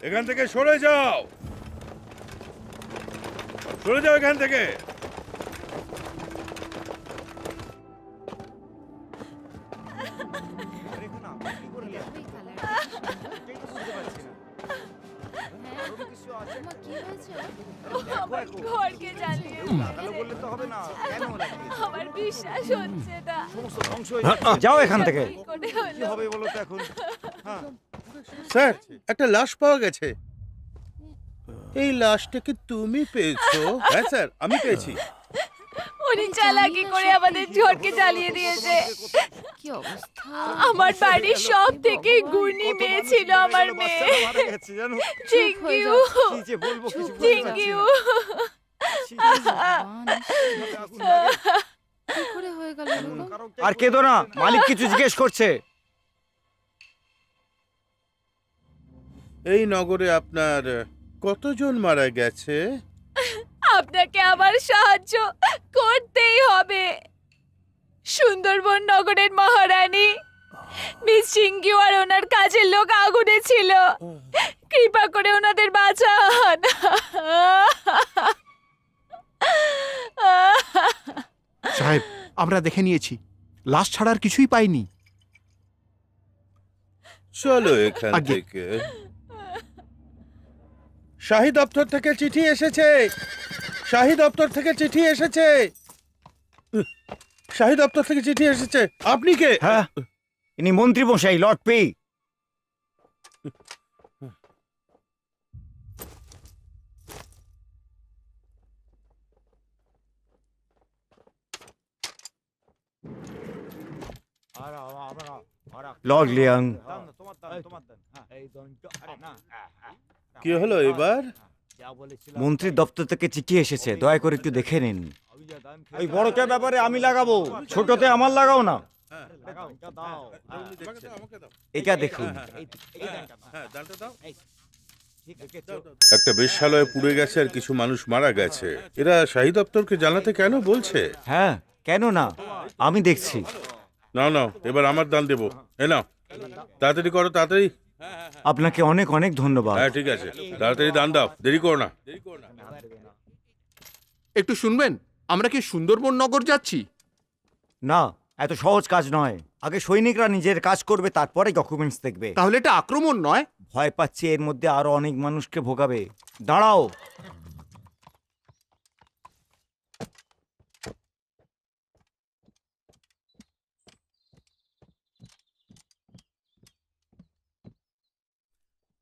এখান থেকে সরে যাও, সরে যাও এখান থেকে। ঘরকে জ্বালিয়ে আমার বিশ্বাস হচ্ছে না। যাও এখান থেকে। কি করে হলো? স্যার, একটা লাশ পাওয়া গেছে। এই লাশটাকে তুমি পেয়েছো? হ্যাঁ স্যার, আমি পেয়েছি। উনি চালাকি করে আমাদের ঝড়কে জ্বালিয়ে দিয়েছে। কি অবস্থা! আমার বাড়ির সব থেকে গুণী মেয়ে ছিল আমার মেয়ে। Thank you, thank you. ভগবান, কি করে হয়ে গেল এরকম? আর কেঁদো না, মালিক কিছু জিজ্ঞেস করছে। এই নগরে আপনার কতজন মারা গেছে? আপনাকে আমার সাহায্য করতেই হবে। সুন্দরবন নগরের মহারানী মিস সিংকিউ আর ওনার কাজের লোক আগুনে ছিল। কৃপা করে ওনাদের বাঁচান। সাহেব, আমরা দেখে নিয়েছি, লাশ ছাড়ার কিছুই পাইনি। চলো এখান আগে। থেকে। শাহী দপ্তর থেকে চিঠি এসেছে, শাহী দপ্তর থেকে চিঠি এসেছে, শাহী দপ্তর থেকে চিঠি এসেছে। আপনি কে? হ্যাঁ, ইনি মন্ত্রী মশাই, লর্ড পি। লর্ড লিয়াং, কি হলো এবার? মন্ত্রীর দপ্তর থেকে চিঠি এসেছে, দয়া করে একটু দেখে নিন। এই বড়কে ব্যাপারে আমি লাগাবো, ছোটতে আমার লাগাও না। এটা দেখুন। একটা বেশ্যালয় পুড়ে গেছে আর কিছু মানুষ মারা গেছে। এরা শাহী দপ্তরকে জানাতে কেন বলছে? হ্যাঁ, কেন না, আমি দেখছি। নাও নাও, এবার আমার দান দেবো। এ নাও, তাড়াতাড়ি করো, তাড়াতাড়ি। আপনাকে অনেক অনেক ধন্যবাদ। হ্যাঁ ঠিক আছে, তাড়াতাড়ি দান দাও, দেরি করো না। একটু শুনবেন, আমরা কি সুন্দরবন নগর যাচ্ছি? না, এত সহজ কাজ নয়। আগে সৈনিকরা নিজের কাজ করবে, তারপরে ডকুমেন্টস দেখবে। তাহলে এটা আক্রমণ নয়? ভয় পাচ্ছি এর মধ্যে আরো অনেক মানুষকে ভোগাবে। দাঁড়াও।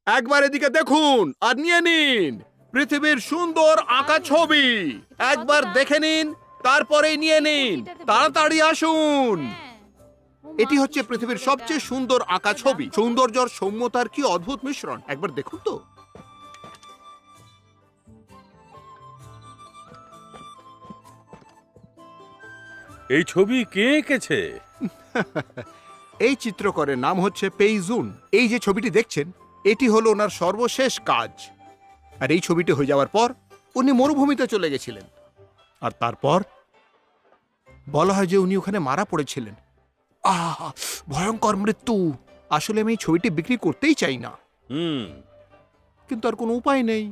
একবার এদিকে দেখুন আর নিয়ে নিন পৃথিবীর সুন্দর আঁকা ছবি। একবার দেখে নিন, তারপরেই নিয়ে নিন। তাড়াতাড়ি আসুন। এটি হচ্ছে পৃথিবীর সবচেয়ে সুন্দর আঁকা ছবি। সৌন্দর্য আর সৌম্যতার কি অদ্ভুত মিশ্রণ, একবার দেখুন তো। এই ছবি কে এঁকেছে? এই চিত্রকরের নাম হচ্ছে পেইজুন। এই যে ছবিটি দেখছেন, এটি হলো ওনার সর্বশেষ কাজ। আর এই ছবিটি হয়ে যাওয়ার পর উনি মরুভূমিতে চলে গেছিলেন। আর তারপর বলা হয় যে উনি ওখানে মারা পড়েছিলেন। আহ, ভয়ঙ্কর মৃত্যু। আসলে আমি এই ছবিটি বিক্রি করতেই চাই না, কিন্তু আর কোনো উপায় নেই।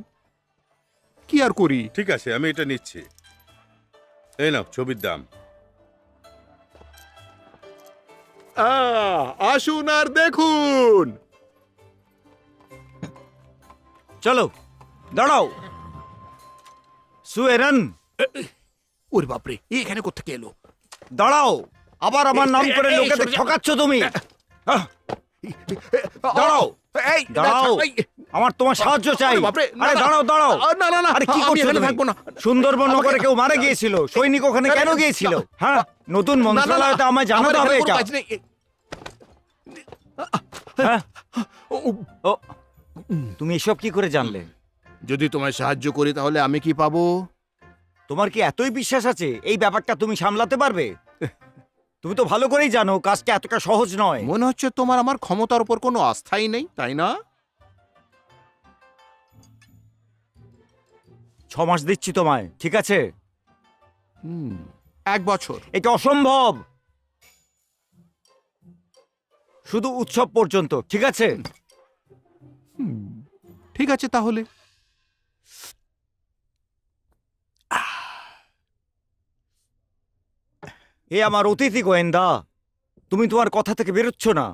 কি আর করি? ঠিক আছে, আমি এটা নিচ্ছি। এই নাও ছবির দাম। আসুন আর দেখুন। চলো, দাঁড়াও। সুয়েরন, ওরে বাপরে, এখানে কোত্থেকে এলো? দাঁড়াও। আবার আমার নাম করে লোকেদের ঠকাচ্ছ তুমি। দাঁড়াও, এই দাঁড়াও। আমার তোমার সাহায্য চাই। বাপরে, আরে দাঁড়াও, দাঁড়াও। না না না, আরে কি আমি করছো এখানে তুমি? থাকবো না। সুন্দরবন নগরে কেউ মারা গিয়েছিল, সৈনিক ওখানে কেন গিয়েছিল? হ্যাঁ, নতুন মন্ত্রণালয়তে আমায় জানাতে হবে এটা। হ্যাঁ? ও, তুমি এসব কি করে জানলে? যদি তোমায় সাহায্য করি তাহলে আমি কি পাবো? তোমার কি এতই বিশ্বাস আছে এই ব্যাপারটা তুমি সামলাতে পারবে? তুমি তো ভালো করেই জানো কাজটা এতটা সহজ নয়। মনে হচ্ছে তোমার আমার ক্ষমতার উপর কোনো আস্থাই নেই, তাই না? 6 মাস দিচ্ছি তোমায়, ঠিক আছে? 1 বছর। এটা অসম্ভব। শুধু উৎসব পর্যন্ত, ঠিক আছে? ঠিক আছে তাহলে। এ আমার অতিথি গোয়েন্দা, তুমি তোমার কথা থেকে বেরোচ্ছ না।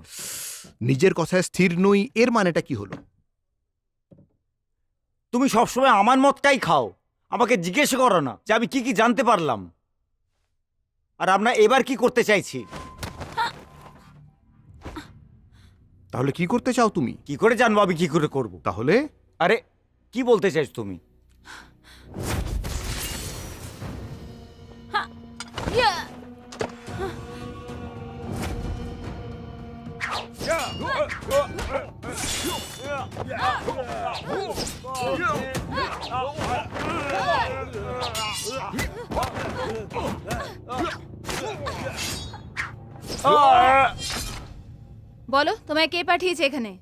নিজের কথায় স্থির নই এর মানেটা কি হলো? তুমি সবসময় আমার মতটাই খাও, আমাকে জিজ্ঞেস করো না যে আমি কি কি জানতে পারলাম আর আমরা এবার কি করতে চাইছি। তাহলে কি করতে চাও তুমি? কি করে জানবো আমি কি করে করব? তাহলে আরে কি বলতে চাইছ তুমি? ইয়া! বলো তোমায় কে পাঠিয়েছে এখানে?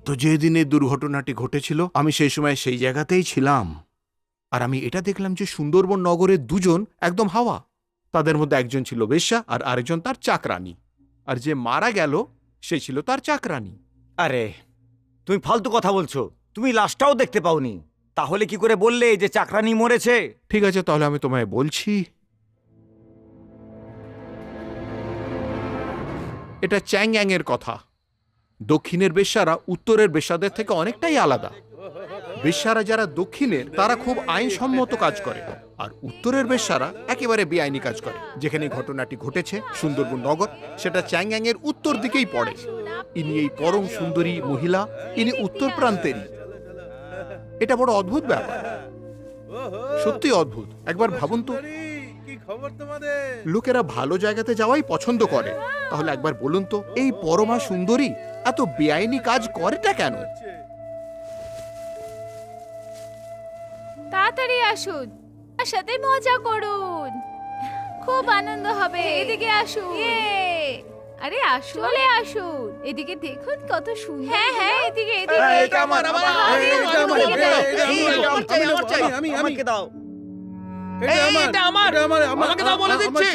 তো যেদিন এই দুর্ঘটনাটি ঘটেছিল আমি সেই সময় সেই জায়গাতেই ছিলাম। আর আমি এটা দেখলাম যে সুন্দরবন নগরের দুজন একদম হাওয়া। তাদের মধ্যে একজন ছিল বেশ্যা আর আরেকজন তার চাকরানী। আর যে মারা গেল সে ছিল তার চাকরানী। আরে তুমি ফালতু কথা বলছো, তুমি লাশটাও দেখতে পাওনি, তাহলে কি করে বললে যে চাকরানি মরেছে? ঠিক আছে তাহলে আমি তোমায় বলছি। এটা চ্যাংয়াং এর কথা। দক্ষিণের বেশ্যারা উত্তরের বেশ্যাদের থেকে অনেকটাই আলাদা। বেশ্যারা যারা দক্ষিণের তারা খুব আইনসম্মত কাজ করে, আর উত্তরের বেশ্যারা একেবারে বেআইনি কাজ করে। যেখানে ঘটনাটি ঘটেছে সুন্দরবন নগর, সেটা চ্যাংয়াং এর উত্তর দিকেই পড়ে। ইনি এই পরম সুন্দরী মহিলা, ইনি উত্তর প্রান্তেরই। এটা বড় অদ্ভুত ব্যাপার, সত্যি অদ্ভুত। একবার ভাবুন তো, কি খবর তোমাদের? লোকেরা ভালো জায়গাতে যাওয়াই পছন্দ করে, তাহলে একবার বলুন তো এই পরমা সুন্দরী এত বেআইনি কাজ করেটা কেন? তাড়াতাড়ি আসুন, আমার সাথে মজা করুন, খুব আনন্দ হবে। এদিকে আসুন। আরে আসুন, চলে আসুন, এদিকে দেখুন কত সুন্দর। হ্যাঁ হ্যাঁ, এদিকে এদিকে। এটা আমার, এটা আমার, আমাকে দাও। এটা আমার, আমাকে দাও বলে দিচ্ছি।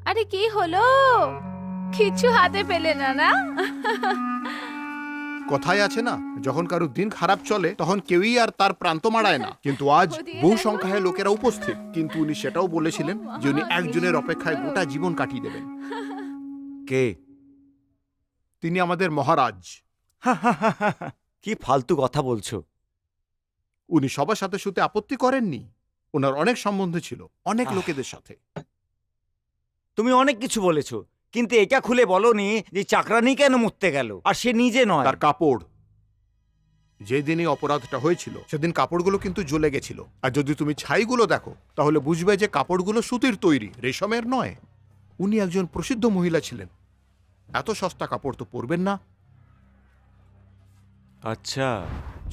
আরে কি হলো? কিছু হাতে পেলে না না? কথায় আছে না, যখন কারোর দিন খারাপ চলে তখন কেউই আর তার প্রান্ত মাড়ায় না। কিন্তু আজ বহু সংখ্যায় লোকেরা উপস্থিত, কিন্তু উনি সেটাও বলেছিলেন যে উনি একজনের অপেক্ষায় গোটা জীবন কাটিয়ে দেবেন। কে? তিনি আমাদের মহারাজ। কি ফালতু কথা বলছো? উনি সবার সাথে শুতে আপত্তি করেননি। ওনার অনেক সম্বন্ধ ছিল অনেক লোকেদের সাথে। তুমি অনেক কিছু বলেছো, কিন্তু এটা খুলে বলনি যে চাকরানি কেন মরতে গেল, আর সে নিজে নয়। তার কাপড়, যেদিনই অপরাধটা হয়েছিল সেদিন কাপড়গুলো কিন্তু জ্বলে গেছিল। আর যদি তুমি ছাইগুলো দেখো তাহলে বুঝবে যে কাপড়গুলো সুতির তৈরি, রেশমের নয়। উনি একজন প্রসিদ্ধ মহিলা ছিলেন, এত সস্তা কাপড় তো পরবেন না। আচ্ছা,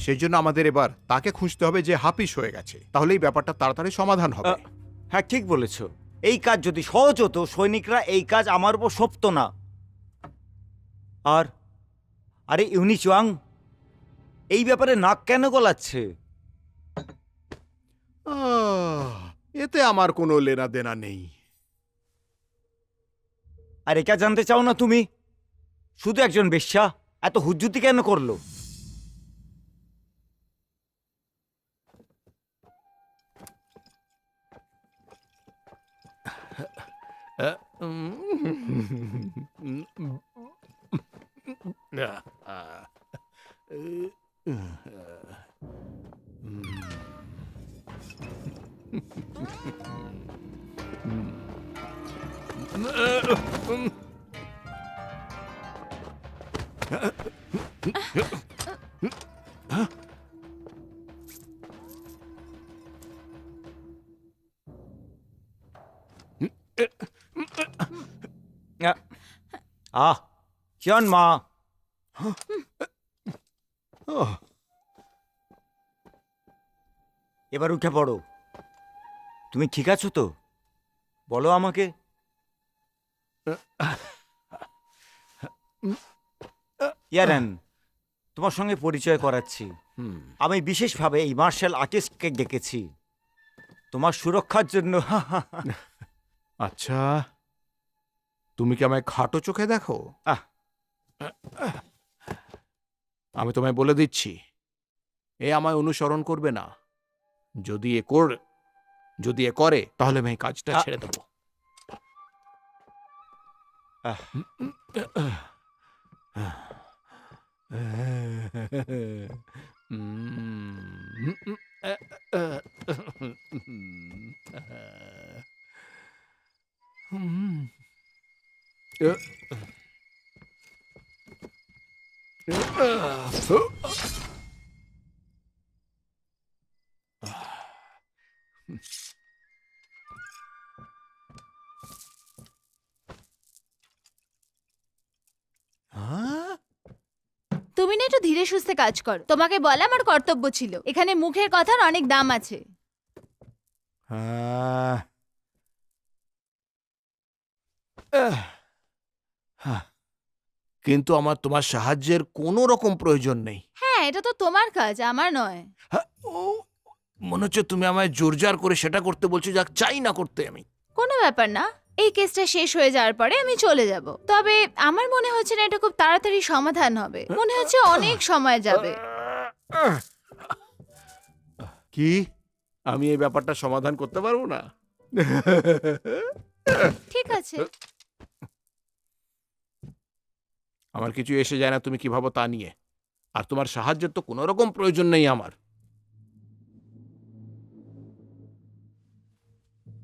সেই জন্য আমাদের এবার তাকে খুঁজতে হবে যে হাপিস হয়ে গেছে, তাহলে এই ব্যাপারটা তাড়াতাড়ি সমাধান হবে। হ্যাঁ ঠিক বলেছো। এই কাজ যদি সহজ হতো সৈনিকরা এই কাজ আমার উপর সঁপত না। আর আরে ইউনি চুয়াং এই ব্যাপারে নাক কেন গলাচ্ছে? এতে আমার কোনো লেনা দেনা নেই। আর এটা জানতে চাও না তুমি শুধু একজন বেশ্যা এত হুজ্জুতি কেন করলো? আহ চিয়ন মা, এবার উঠে পড়ো। তুমি ঠিক আছো তো? বলো আমাকে। ইয়ারেন, তোমার সঙ্গে পরিচয় করাচ্ছি। আমি বিশেষভাবে এই মার্শাল আর্টিস্টকে ডেকেছি। তোমার সুরক্ষার জন্য। আচ্ছা, তুমি কি আমায় খাটো চোখে দেখো? আহ। আমি তোমায় বলে দিচ্ছি, এ আমায় অনুসরণ করবে না। যদি এ করে তাহলে আমি এই কাজটা ছেড়ে দেবো। আহ। তুমি না একটু ধীরে সুস্থে কাজ করো, তোমাকে বলা আমার কর্তব্য ছিল। এখানে মুখের কথার অনেক দাম আছে। কিন্তু আমার তোমার সাহায্যের কোনো রকম প্রয়োজন নেই। হ্যাঁ, এটা তো তোমার কাজ, আমার নয়। ও, মনে হচ্ছে তুমি আমায় জোরজার করে সেটা করতে বলছো যা চাই না করতে আমি। কোনো ব্যাপার না, এই কেসটা শেষ হয়ে যাওয়ার পরে আমি চলে যাব। তবে আমার মনে হচ্ছে না এটা খুব তাড়াতাড়ি সমাধান হবে, মনে হচ্ছে অনেক সময় যাবে। কি আমি এই ব্যাপারটা সমাধান করতে পারবো না? ঠিক আছে, আমার কিছু এসে যায় না তুমি কি ভাবো তা নিয়ে। আর তোমার সাহায্যের তো কোনো রকম প্রয়োজন নেই আমার।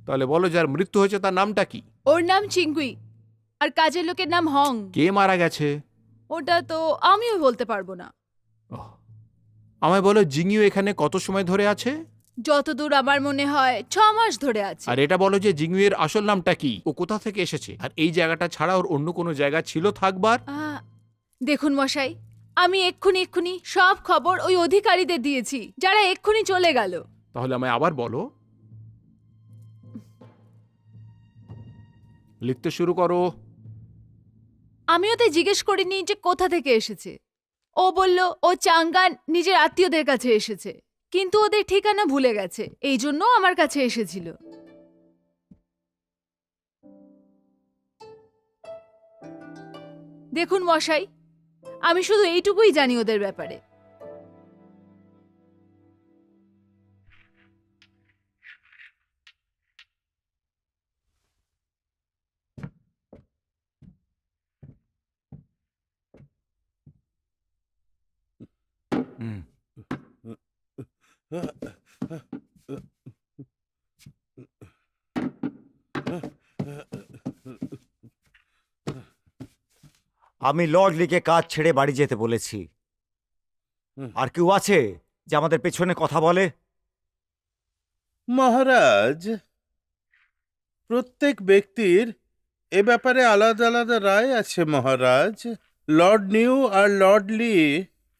তাহলে বলো, যার মৃত্যু হয়েছে তার নামটা কি? ওর নাম চিঙ্গুই আর কাজের লোকের নাম হং। কে মারা গেছে? ওটা তো আমিও বলতে পারবো না। ওহ, আমায় বলো, জিঙিও এখানে কত সময় ধরে আছে? যতদূর আমার মনে হয় 6 মাস ধরে আছে। আর এটা বলো যে জিঙুয়ের আসল নামটা কি, ও কোথা থেকে এসেছে, আর এই জায়গাটা ছাড়া ওর অন্য কোনো জায়গা ছিল থাকবার? দেখুন মশাই, আমি এক্ষুনি সব খবর ওই অধিকারীদের দিয়েছি যারা এক্ষুনি চলে গেল। তাহলে আমায় আবার বলো, লিখতে শুরু করো। আমিও তাই জিজ্ঞেস করিনি যে কোথা থেকে এসেছে। ও বলল ও চাঙ্গান নিজের আত্মীয়দের কাছে এসেছে, কিন্তু ওদের ঠিকানা ভুলে গেছে, এই জন্য আমার কাছে এসেছিল। দেখুন মশাই, আমি শুধু এইটুকুই জানি ওদের ব্যাপারে। হুম। আমি লর্ড লিকে কাজ ছেড়ে বাড়ি যেতে বলেছি। আর কেউ আছে যে আমাদের পেছনে কথা বলে? মহারাজ, প্রত্যেক ব্যক্তির এ ব্যাপারে আলাদা আলাদা রায় আছে মহারাজ। লর্ড নিউ আর লর্ড লি,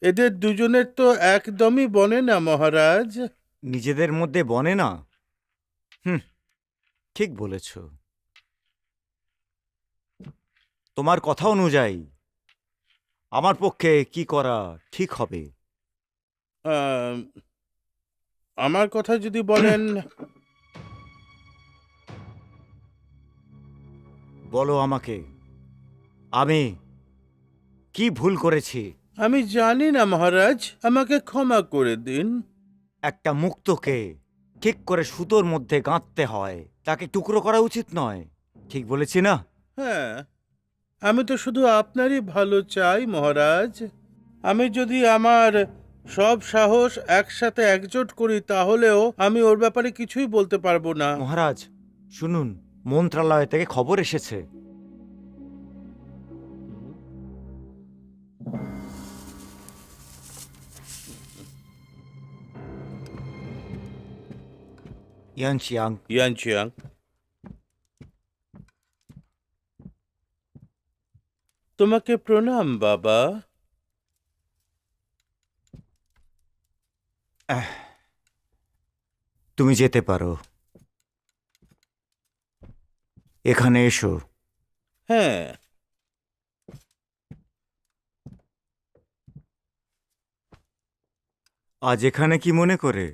এদের দুজনের তো একদমই বনে না মহারাজ। নিজেদের মধ্যে বনে না? হুম, ঠিক বলেছ। তোমার কথা অনুযায়ী আমার পক্ষে কি করা ঠিক হবে? আম, আমার কথা যদি বলেন, বলো আমাকে, আমি কি ভুল করেছি? আমি জানি না মহারাজ, আমাকে ক্ষমা করে দিন। একটা মুক্তকে ঠিক করে সুতোর মধ্যে গাঁথতে হয়, তাকে টুকরো করা উচিত নয়। ঠিক বলেছি না? হ্যাঁ, আমি তো শুধু আপনারই ভালো চাই মহারাজ। আমি যদি আমার সব সাহস একসাথে একজোট করি তাহলেও আমি ওর ব্যাপারে কিছুই বলতে পারবো না। মহারাজ শুনুন, মন্ত্রণালয় থেকে খবর এসেছে। ইয়ানচিয়াং, ইয়ানচিয়াং, তোমাকে প্রণাম বাবা। তুমি যেতে পারো। এখানে এসো। হ্যাঁ, আজ এখানে কি মনে করে?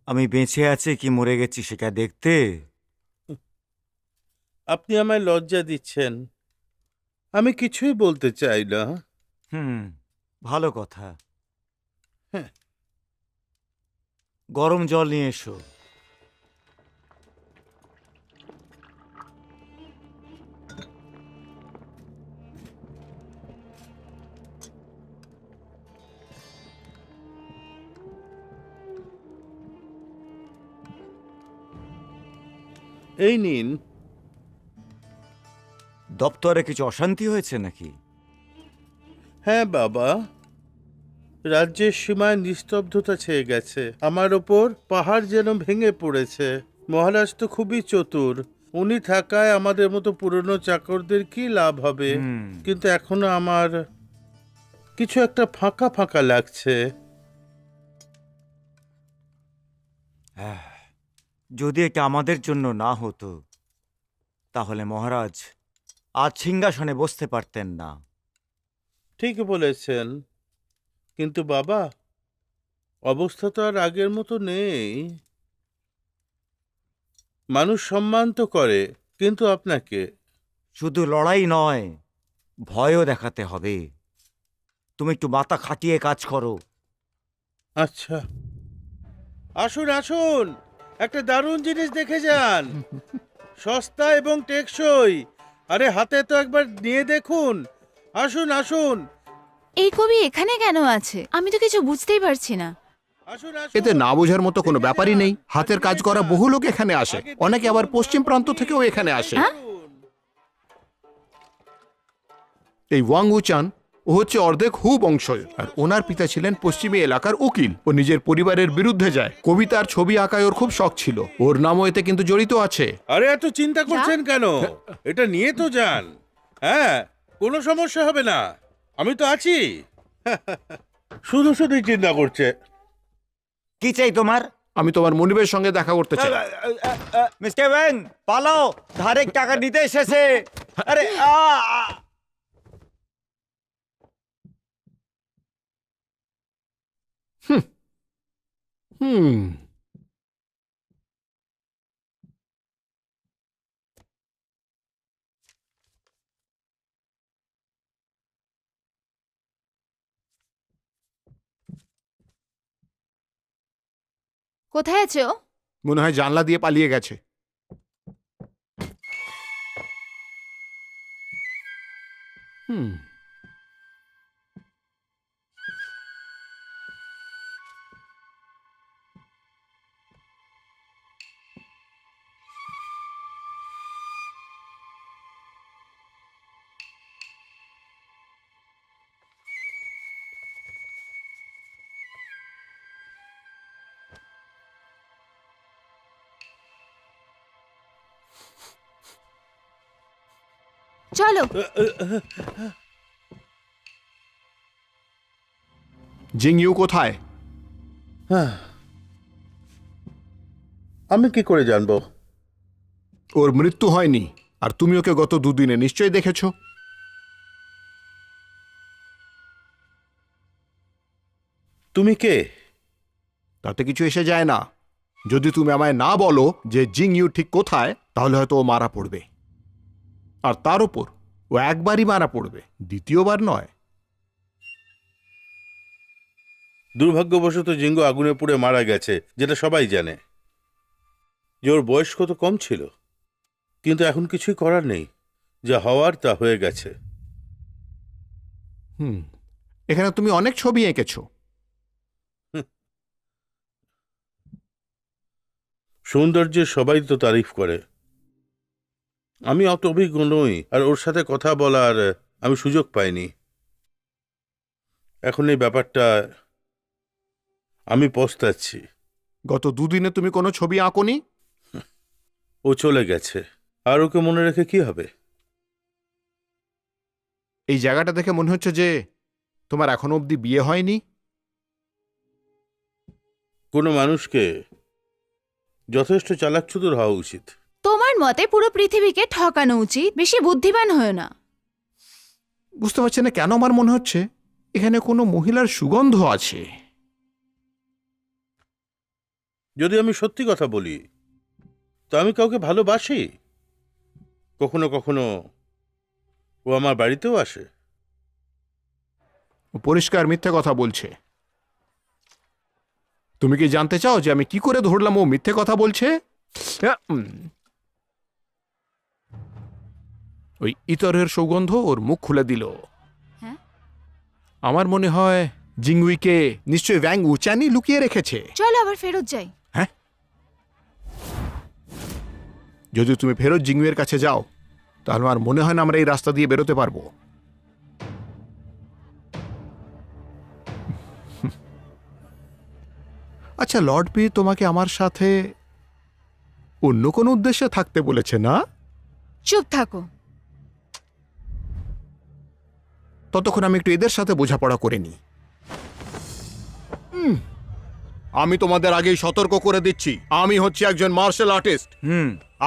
আমি বেঁচে আছি কি মরে গেছি সেটা দেখতে? আপনি আমায় লজ্জা দিচ্ছেন। আমি কিছুই বলতে চাই না। ভালো কথা। হ্যাঁ। গরম জল নিয়ে এসো। এই নিন। দপ্তরে কিছু অশান্তি হয়েছে নাকি? হ্যাঁ বাবা, রাজ্যের সীমায় নিস্তব্ধতা ছেয়ে গেছে। আমার ওপর পাহাড় যেন ভেঙে পড়েছে। মহারাজ তো খুবই চতুর। উনি থাকায় আমাদের মতো পুরনো চাকরদের কি লাভ হবে? কিন্তু এখনো আমার কিছু একটা ফাঁকা ফাঁকা লাগছে। যদি এটা আমাদের জন্য না হতো তাহলে মহারাজ আজ সিংহাসনে বসতে পারতেন না। ঠিক বলেছেন, কিন্তু বাবা, অবস্থা তো আর আগের মতো নেই। মানুষ সম্মান তো করে, কিন্তু আপনাকে। শুধু লড়াই নয়, ভয়ও দেখাতে হবে। তুমি একটু মাথা খাটিয়ে কাজ করো। আচ্ছা, আসুন আসুন, একটা দারুণ জিনিস দেখে যান। সস্তা এবং টেকসই। আরে হাতে তো একবার নিয়ে দেখুন। আসুন আসুন এই কবি এখানে কেন আছে? আমি তো কিছু বুঝতেই পারছি না। আসুন আসুন। এতে না বোঝার মতো কোনো ব্যাপারই নেই। হাতের কাজ করা বহু লোক এখানে আসে, অনেকে আবার পশ্চিম প্রান্ত থেকেও এখানে আসে। এই ওয়াং উচান, ও হচ্ছে অর্ধেক হু বংশীয়, আর ওনার পিতা ছিলেন পশ্চিমী এলাকার উকিল। ও নিজের পরিবারের বিরুদ্ধে যায়। কবিতার ছবি আঁকায় ওর খুব শখ ছিল। ওর নামও এতে কিন্তু জড়িত আছে। আরে এত চিন্তা করছেন কেন? এটা নিয়ে তো যান। হ্যাঁ, কোনো সমস্যা হবে না, আমি তো আছি। শুধু শুধুই চিন্তা করছে। কি চাই তোমার? আমি তোমার মনিবের সঙ্গে দেখা করতে চাই। মিস্টার ওয়েং, পালাও, ধারেক টাকা নিতে এসেছে। আরে হুম কোথায় আছো? মনে হয় জানলা দিয়ে পালিয়ে গেছে। হুম চলো। জিং ইউ কোথায়? আমি কি করে জানবো? ওর মৃত্যু হয়নি, আর তুমি ওকে গত দুদিনে নিশ্চয়ই দেখেছো। তুমি কে? তাতে কিছু এসে যায় না। যদি তুমি আমায় না বলো যে জিং ইউ ঠিক কোথায়, তাহলে হয়তো ও মারা পড়বে। আর তার উপর ও একবারই মারা পড়বে, দ্বিতীয়বার নয়। দুর্ভাগ্যবশত জিঙ্গো আগুনে পুড়ে মারা গেছে, যেটা সবাই জানে। যে ওর বয়স কত কম ছিল, কিন্তু এখন কিছুই করার নেই। যা হওয়ার তা হয়ে গেছে। এখানে তুমি অনেক ছবি এঁকেছো। সৌন্দর্যের সবাই তো তারিফ করে। আমি অত অভিজ্ঞ নই, আর ওর সাথে কথা বলার আমি সুযোগ পাইনি। এখন এই ব্যাপারটা আমি পস্তাচ্ছি। গত দুদিনে তুমি কোনো ছবি আঁকোনি? ও চলে গেছে, আর ওকে মনে রেখে কি হবে? এই জায়গাটা দেখে মনে হচ্ছে যে তোমার এখনো অবধি বিয়ে হয়নি। কোনো মানুষকে যথেষ্ট চালাকচতুর হওয়া উচিত। তোমার মতে পুরো পৃথিবীকে ঠকানো উচিত। বেশি বুদ্ধিমান হয়েও না। বুঝতে পারছি না কেন আমার মনে হচ্ছে এখানে কোনো মহিলার সুগন্ধ আছে। যদি আমি সত্যি কথা বলি তো আমি কাউকে ভালোবাসি। কখনো কখনো ও আমার বাড়িতেও আসে। ও পরিষ্কার মিথ্যে কথা বলছে। তুমি কি জানতে চাও যে আমি কি করে ধরলাম ও মিথ্যে কথা বলছে? ওই ইতরের সুগন্ধ ওর মুখ খুলে দিল। হ্যাঁ? আমার মনে হয় জিংউইকে নিশ্চয়ই ব্যাং উচানি লুকিয়ে রেখেছে। চলো আবার ফেরত যাই। হ্যাঁ, যদি তুমি ফেরত জিংউইয়ের কাছে যাও তাহলে আমার মনে হয় না আমরা এই রাস্তা দিয়ে বেরোতে পারবো। আচ্ছা, লর্ড পি তোমাকে আমার সাথে অন্য কোনো উদ্দেশ্যে থাকতে বলেছে না? চুপ থাকো। ততক্ষণ আমি একটু এদের সাথে বোঝাপড়া করে নিই। আমি তোমাদের আগেই সতর্ক করে দিচ্ছি, আমি হচ্ছি একজন মার্শাল আর্টিস্ট।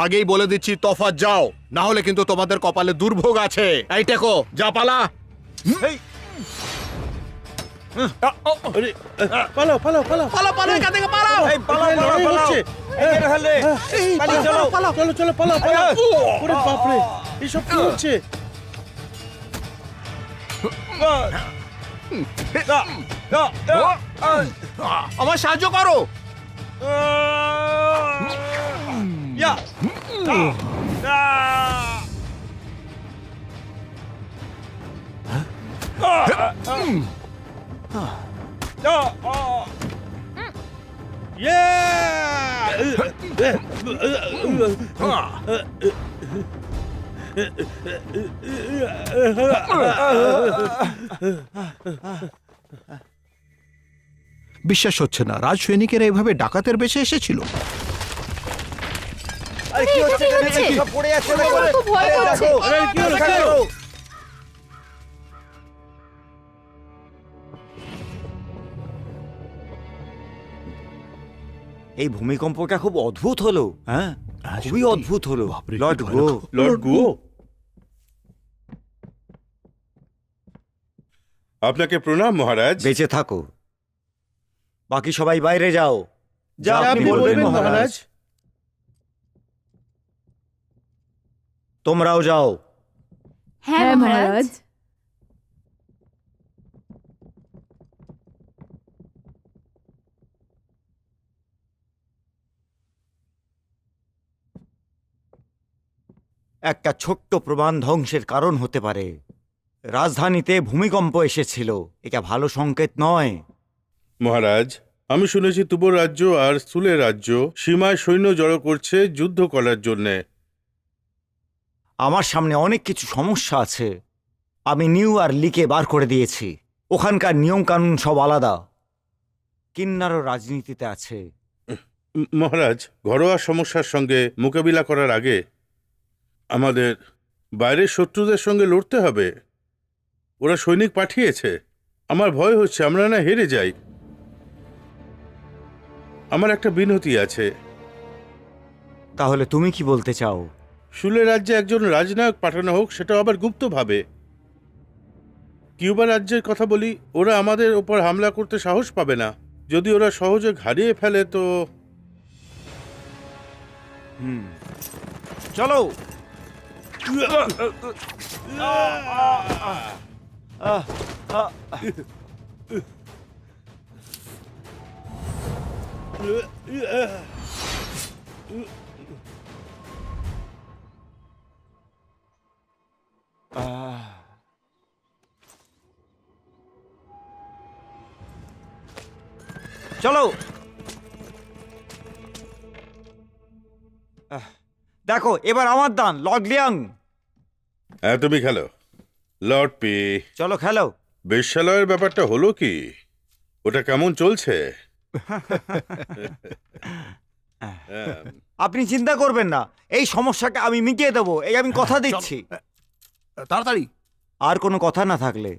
আগেই বলে দিচ্ছি, তফাৎ যাও, না হলে কিন্তু তোমাদের কপালে দুর্ভোগ আছে। এই টেকো, যা পালা। এই, আরে, পালাও পালাও পালাও পালা পালা, এখান থেকে পালাও। এই, পালাও, এখানে পালাও, লড়াই পালাও। হচ্ছে। এই, বের হলে। পালিয়ে চলো। চলো চলো পালাও পালাও। ওরে বাপরে, এসব কি হচ্ছে? আমার সাহায্য করো। ইয়া। বিশ্বাস হচ্ছে না, রাজ সৈনিকেরা এভাবে ডাকাতের বেশে এসেছিল। আরে কি হচ্ছে? কি হচ্ছে? সব পড়ে যাচ্ছে আমার দেখো। তো ভয় এই করছে। দেখো। আরে কি হচ্ছে? দেখো। এই ভূমিকম্পটা খুব অদ্ভুত হলো। হ্যাঁ, খুবই সত্যি। অদ্ভুত হলো। বাপরে, কি লর্ড ভয়ানক। গো। লর্ড গো, আপনাকে প্রণাম মহারাজ। বেঁচে থাকো। বাকি সবাই বাইরে যাও। যা যা আপনি বলবেন মহারাজ। তোমরাও যাও। হ্যাঁ মহারাজ। একটা ছোট্ট প্রমাণ ধ্বংসের কারণ হতে পারে। রাজধানীতে ভূমিকম্প এসেছিল, এটা ভালো সংকেত নয়। মহারাজ, আমি শুনেছি তুবর রাজ্য আর সুলের রাজ্য সীমায় সৈন্য জড়ো করছে যুদ্ধ করার জন্যে। আমার সামনে অনেক কিছু সমস্যা আছে। আমি নিউ আর লিকে বার করে দিয়েছি। ওখানকার নিয়ম কানুন সব আলাদা। কিন্নারও রাজনীতিতে আছে। মহারাজ, ঘরোয়া সমস্যার সঙ্গে মোকাবিলা করার আগে আমাদের বাইরের শত্রুদের সঙ্গে লড়তে হবে। ওরা সৈনিক পাঠিয়েছে। আমার ভয় হচ্ছে আমরা না হেরে যাই। আমার একটা বিনতি আছে। তাহলে তুমি কি বলতে চাও? সুলে রাজ্যে একজন রাজনায়ক পাঠানো হোক, সেটা আবার গুপ্তভাবে। কিউবা রাজ্যের কথা বলি, ওরা আমাদের ওপর হামলা করতে সাহস পাবে না। যদি ওরা সহজে হারিয়ে ফেলে তো চলো। চলো। দেখো, এবার আমার দান, লর্ড লিয়াং। হ্যাঁ, তুমি খেলো লর্ড পি। চলো খেলো। বেশ্যালয়ের ব্যাপারটা হলো কি? ওটা কেমন চলছে? আপনি চিন্তা করবেন না, এই সমস্যাটা আমি মিটিয়ে দেবো, এই আমি কথা দিচ্ছি। তাড়াতাড়ি। আর কোনো কথা না থাকলে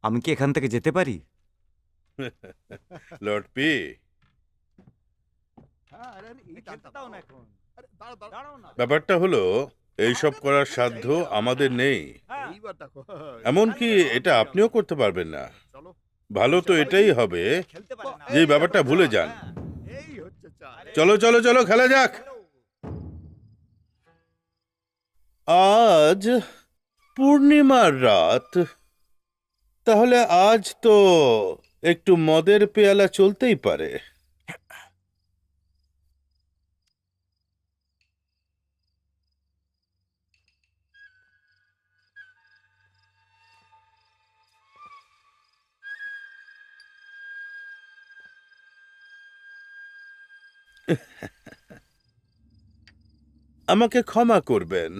আমি কি এখান থেকে যেতে পারি? লর্ড পি, ব্যাপারটা হলো এইসব করার সাধ্য আমাদের নেই। এমনকি এটা আপনিও করতে পারবেন না। ভালো তো এটাই হবে যে ব্যাপারটা ভুলে যান। চলো চলো চলো খেলা যাক। আজ পূর্ণিমার রাত, তাহলে আজ তো একটু মদের পেয়ালা চলতেই পারে। আমাকে ক্ষমা করবেন,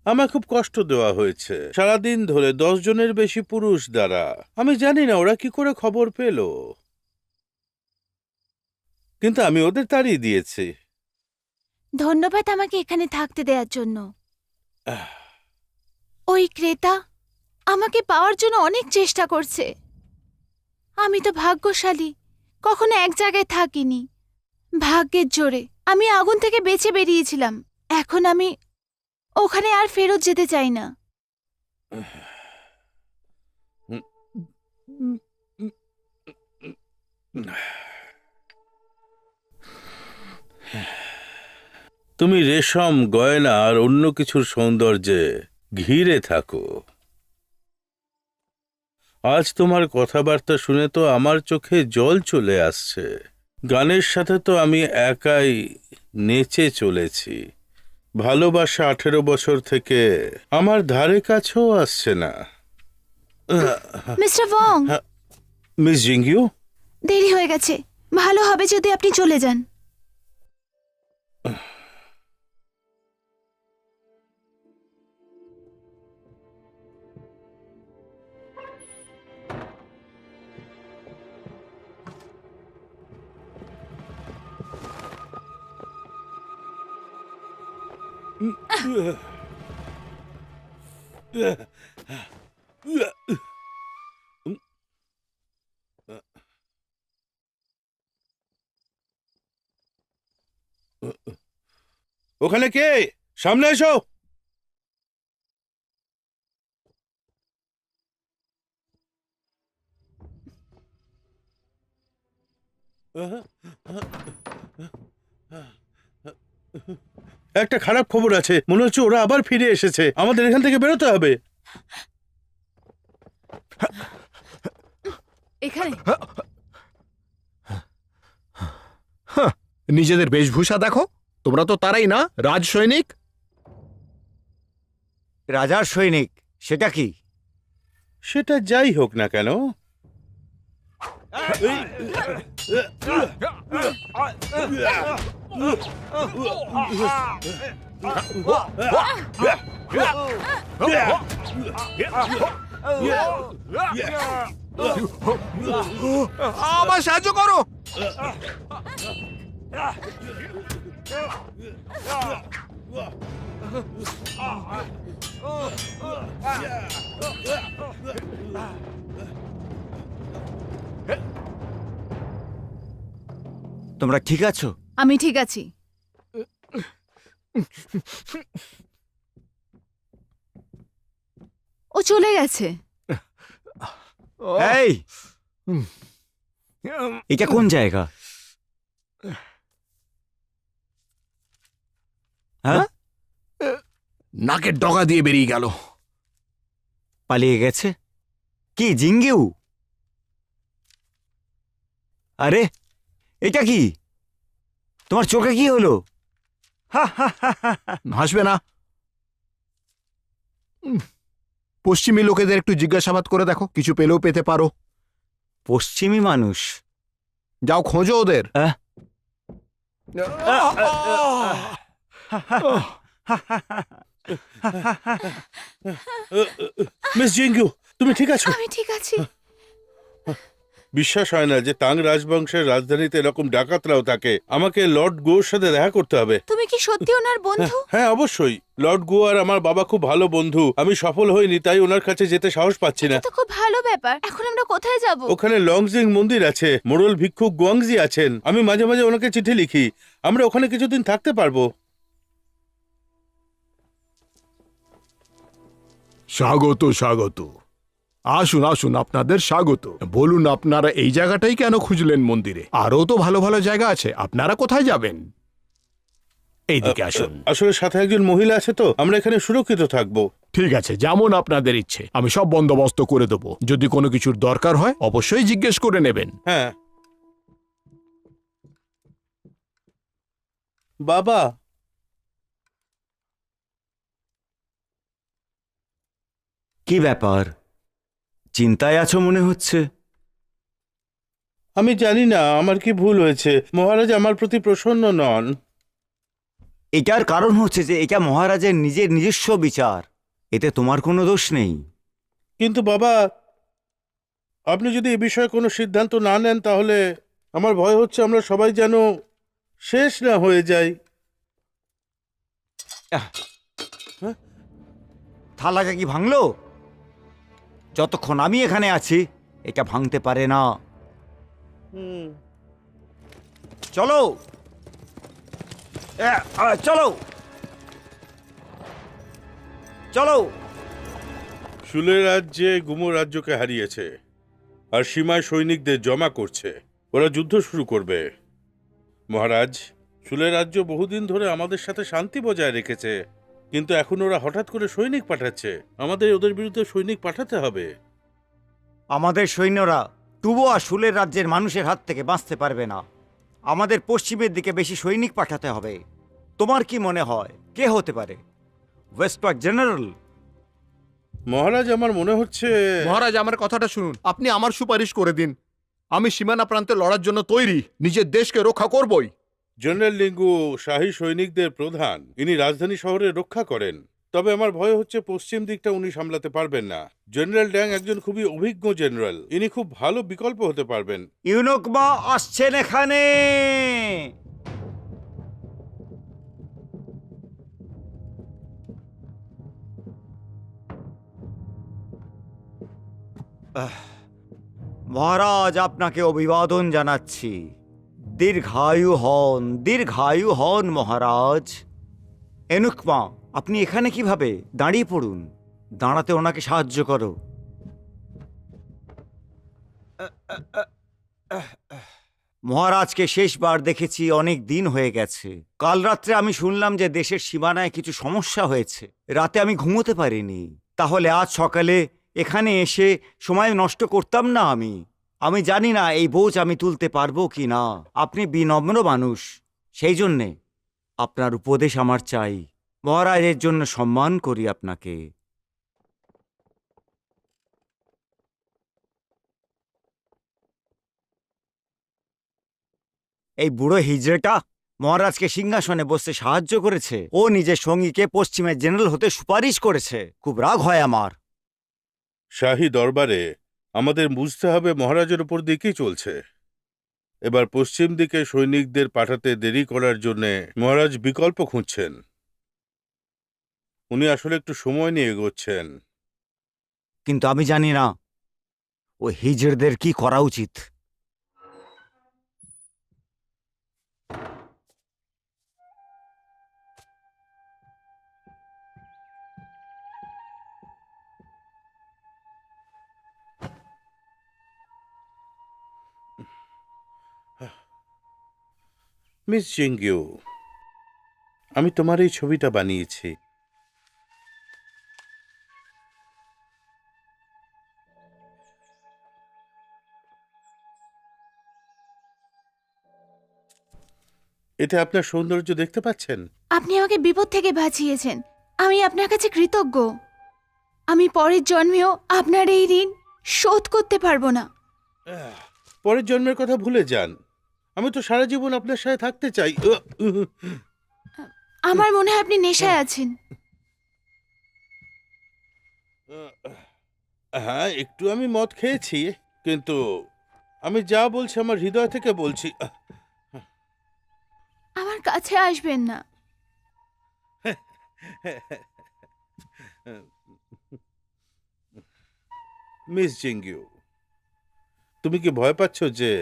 আমার খুব কষ্ট দেওয়া হয়েছে সারাদিন ধরে 10 জনের বেশি পুরুষ দ্বারা। আমি জানি না ওরা কি করে খবর পেল, কিন্তু আমি ওদের তাড়িয়ে দিয়েছি। ধন্যবাদ আমাকে এখানে থাকতে দেওয়ার জন্য। ওই ক্রেতা আমাকে পাওয়ার জন্য অনেক চেষ্টা করছে। আমি তো ভাগ্যশালী, কখনো এক জায়গায় থাকিনি। ভাগ্যের জোরে আমি আগুন থেকে বেঁচে বেরিয়েছিলাম। এখন আমি ওখানে আর ফেরত যেতে চাই না। তুমি রেশম, গয়না আর অন্য কিছুর সৌন্দর্যে ঘিরে থাকো। আজ তোমার কথাবার্তা শুনে তো আমার চোখে জল চলে আসছে। গানের সাথে তো আমি একাই নেচে চলেছি। ভালোবাসা 18 বছর থেকে আমার ধারে কাছেও আসছে না। মিস্টার ওয়ং, মিস জিঙ্গিউ, দেরি হয়ে গেছে। ভালো হবে যদি আপনি চলে যান। ওখানে কে? সামনে এসো। একটা খারাপ খবর আছে, মনে হচ্ছে ওরা আবার ফিরে এসেছে। আমাদের এখান থেকে বেরোতে হবে। এখানে নিজেদের বেশভূষা দেখো, তোমরা তো তারাই না, রাজ সৈনিক। রাজার সৈনিক সেটা কি? সেটা যাই হোক না কেন, আমার সাহায্য করো। তোমরা ঠিক আছো? আমি ঠিক আছি। ও চলে গেছে। এই, এটা কোন জায়গা? হ্যাঁ, নাকের ডগা দিয়ে বেরিয়ে গেল। পালিয়ে গেছে? কি জিঙ্গিউ? আরে এটা কি? তোমার চোখে কি হলো? হাসবে না। পশ্চিমী লোকেদের একটু জিজ্ঞাসাবাদ করে দেখো, কিছু পেলেও পেতে পারো। পশ্চিমী মানুষ? যাও খোঁজো ওদের। মিস জিঙ্গিউ, তুমি ঠিক আছো? আমি ঠিক আছি। বিশ্বাস হয় না যে তাং রাজবংশের রাজধানীতে এরকম ডাকাতরাও থাকে। আমাকে লর্ড গোর সাথে দেখা করতে হবে। তুমি কি সত্যি ওনার বন্ধু? হ্যাঁ অবশ্যই, লর্ড গো আর আমার বাবা খুব ভালো বন্ধু। আমি সফল হইনি তাই ওনার কাছে যেতে সাহস পাচ্ছি না। এটা তো খুব ভালো ব্যাপার। এখন আমরা কোথায় যাব? ওখানে লংজিং মন্দির আছে, মোড়ল ভিক্ষুক গুয়াংজি আছেন। আমি মাঝে মাঝে ওনাকে চিঠি লিখি। আমরা ওখানে কিছুদিন থাকতে পারবো। স্বাগত স্বাগত। আসুন আসুন, আপনাদের স্বাগত। বলুন, আপনারা এই জায়গাটাই কেন খুঁজলেন মন্দিরে? আরও তো ভালো ভালো জায়গা আছে, আপনারা কোথায় যাবেন? এইদিকে আসুন। আসলে সাথে একজন মহিলা আছে তো, আমরা এখানে সুরক্ষিত থাকবো। ঠিক আছে, যেমন আপনাদের ইচ্ছে, আমি সব বন্দোবস্ত করে দেবো। যদি কোনো কিছুর দরকার হয় অবশ্যই জিজ্ঞেস করে নেবেন। হ্যাঁ বাবা, কি ব্যাপার, চিন্তায় আছো মনে হচ্ছে? আমি জানি না আমার কি ভুল হয়েছে। মহারাজ আমার প্রতি প্রসন্ন নন। এটার কারণ হচ্ছে যে এটা মহারাজের নিজস্ব বিচার, এতে তোমার কোনো দোষ নেই। কিন্তু বাবা, আপনি যদি এ বিষয়ে কোনো সিদ্ধান্ত না নেন তাহলে আমার ভয় হচ্ছে আমরা সবাই যেন শেষ না হয়ে যাই। থালাটা কি ভাঙলো? যতক্ষণ আমি এখানে আছি এটা ভাঙতে পারে না। চলো চলো চলো। শুলের রাজ্যে গুমো রাজ্যকে হারিয়েছে আর সীমায় সৈনিকদের জমা করছে। ওরা যুদ্ধ শুরু করবে। মহারাজ, শুলের রাজ্য বহুদিন ধরে আমাদের সাথে শান্তি বজায় রেখেছে, কিন্তু এখন ওরা হঠাৎ করে সৈনিক পাঠাচ্ছে। আমাদের ওদের বিরুদ্ধে সৈনিক পাঠাতে হবে। আমাদের সৈন্যরা টুবোয়া শুলের রাজ্যের মানুষের হাত থেকে বাঁচতে পারবে না। আমাদের পশ্চিমের দিকে বেশি সৈনিক পাঠাতে হবে। তোমার কি মনে হয় কে হতে পারে? ওয়েস্টপার্ক জেনারেল? মহারাজ, আমার মনে হচ্ছে মহারাজ, আমার কথাটা শুনুন। আপনি আমার সুপারিশ করে দিন। আমি সীমানা প্রান্তে লড়ার জন্য তৈরি, নিজের দেশকে রক্ষা করবই। জেনারেল লিঙ্গু শাহী সৈনিকদের প্রধান, ইনি রাজধানী শহরে রক্ষা করেন। তবে আমার ভয় হচ্ছে পশ্চিম দিকটা উনি সামলাতে পারবেন না। জেনারেল ড্যাং একজন খুবই অভিজ্ঞ জেনারেল, ইনি খুব ভালো বিকল্প হতে পারবেন। ইউনুকমা আসছেন এখানে। মহারাজ, আপনাকে অভিবাদন জানাচ্ছি। দীর্ঘায়ু হন মহারাজ। এনুকমা, আপনি এখানে কিভাবে? দাঁড়িয়ে পড়ুন, দাঁড়াতে ওনাকে সাহায্য করো। মহারাজকে শেষবার দেখেছি অনেক দিন হয়ে গেছে। কাল রাত্রে আমি শুনলাম যে দেশের সীমানায় কিছু সমস্যা হয়েছে। রাতে আমি ঘুমোতে পারিনি। তাহলে আজ সকালে এখানে এসে সময় নষ্ট করতাম না। আমি জানি না এই বোঝ আমি তুলতে পারবো কি না। আপনি বিনম্র মানুষ, সেই জন্যে আপনার উপদেশ আমার চাই। মহারাজের জন্য সম্মান করি আপনাকে। এই বুড়ো হিজড়েটা মহারাজকে সিংহাসনে বসতে সাহায্য করেছে। ও নিজের সঙ্গীকে পশ্চিমের জেনারেল হতে সুপারিশ করেছে। খুব রাগ হয় আমার। শাহী দরবারে আমাদের বুঝতে হবে মহারাজের উপর দিকেই চলছে। এবার পশ্চিম দিকে সৈনিকদের পাঠাতে দেরি করার জন্য মহারাজ বিকল্প খুঁজছেন। উনি আসলে একটু সময় নিয়ে এগোচ্ছেন। কিন্তু আমি জানি না ও হিজড়দের কি করা উচিত। মিস জিঙ্গিউ, আমি তোমার এই ছবিটা বানিয়েছি। এতে আপনার সৌন্দর্য দেখতে পাচ্ছেন? আপনি আমাকে বিপদ থেকে বাঁচিয়েছেন। আমি আপনার কাছে কৃতজ্ঞ। আমি পরের জন্মেও আপনার এই ঋণ শোধ করতে পারবো না। পরের জন্মের কথা ভুলে যান। আমি তো সারা জীবন আপনার সাথে থাকতে চাই। আমার মনে হয় আপনি নেশায় আছেন। হ্যাঁ, একটু আমি মদ খেয়েছি, কিন্তু আমি যা বলছি আমার হৃদয় থেকে বলছি। আমার কাছে আসবেন না। মিস জিঙ্গিউ, তুমি কি ভয় পাচ্ছ যে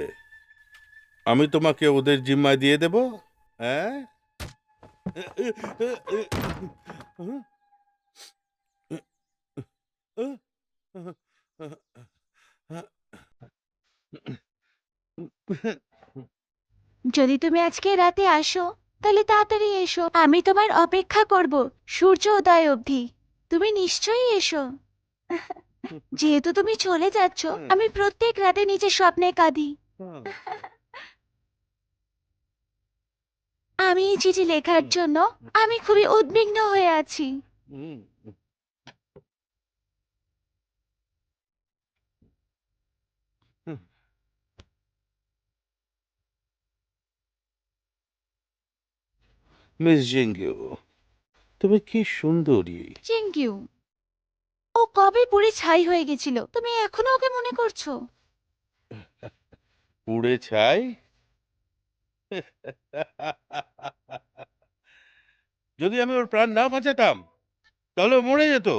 আমি তোমাকে ওদের জিম্মায় দিয়ে দেব? হ্যাঁ, যদি তুমি আজকে রাতে আসো তাহলে তাড়াতাড়ি এসো, আমি তোমার অপেক্ষা করব সূর্য উদয় অবধি। তুমি নিশ্চয়ই এসো। যেহেতু তুমি চলে যাচ্ছ, আমি প্রত্যেক রাতে নিজের স্বপ্নে কাঁদি। আমি এই চিঠি লেখার জন্য আমি খুবই উদ্বিগ্ন হয়ে আছি। মিস জিঙ্গু, তুমি কি সুন্দরী। চিঙ্কিউ, ও কবে পুড়ে ছাই হয়ে গেছিল, তুমি এখনো ওকে মনে করছো? পুড়ে ছাই? যদি আমি ওর প্রাণ না বাঁচাতাম তাহলে ও মরে যেত,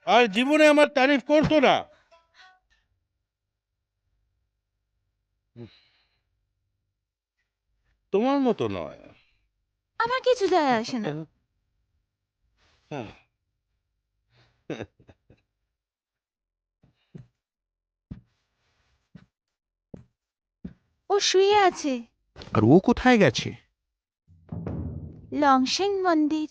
আর জীবনে আমার তারিফ করতো না। তোমার মতো নয়। আমার কিছু যায় আসে না। ও শুয়ে আছে আর ও কোথায় গেছে? লংশেং মন্দির।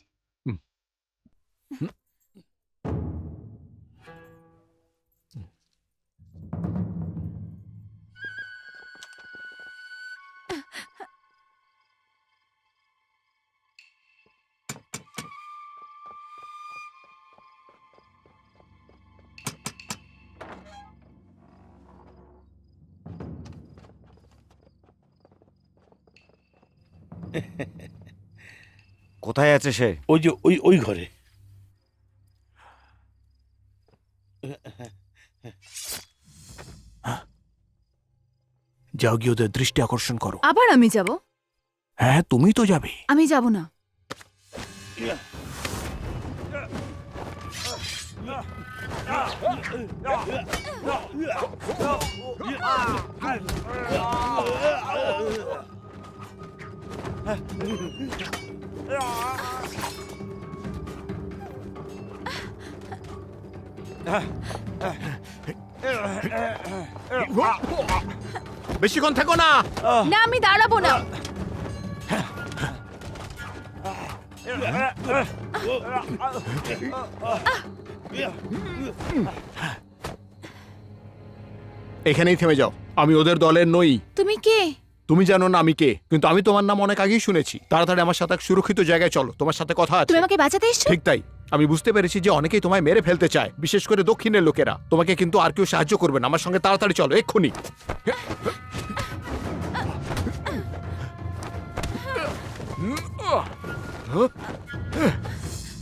কোথায় আছে সে? ওই যে ওই ঘরে। যাও গিয়ে ওদের দৃষ্টি আকর্ষণ করো। আবার আমি যাব? হ্যাঁ, তুমি তো যাবে। আমি যাব না। বেশিক্ষণ থেকো না। না, আমি দাঁড়াবো না। এখানেই থেমে যাও, আমি ওদের দলের নই। তুমি কে? তুমি জানো না আমি কে, কিন্তু আমি তোমার নাম অনেক আগেই শুনেছি। তাড়াতাড়ি আমার সাথে এক সুরক্ষিত জায়গায় চলো, তোমার সাথে কথা আছে। তুমি আমাকে বাঁচাতে এসছো? ঠিক তাই, আমি বুঝতে পেরেছি যে অনেকেই তোমায় মেরে ফেলতে চায়, বিশেষ করে দক্ষিণের লোকেরা। তোমাকে কিন্তু আর কেউ সাহায্য করবে না। আমার সঙ্গে তাড়াতাড়ি চলো, এক্ষুনি।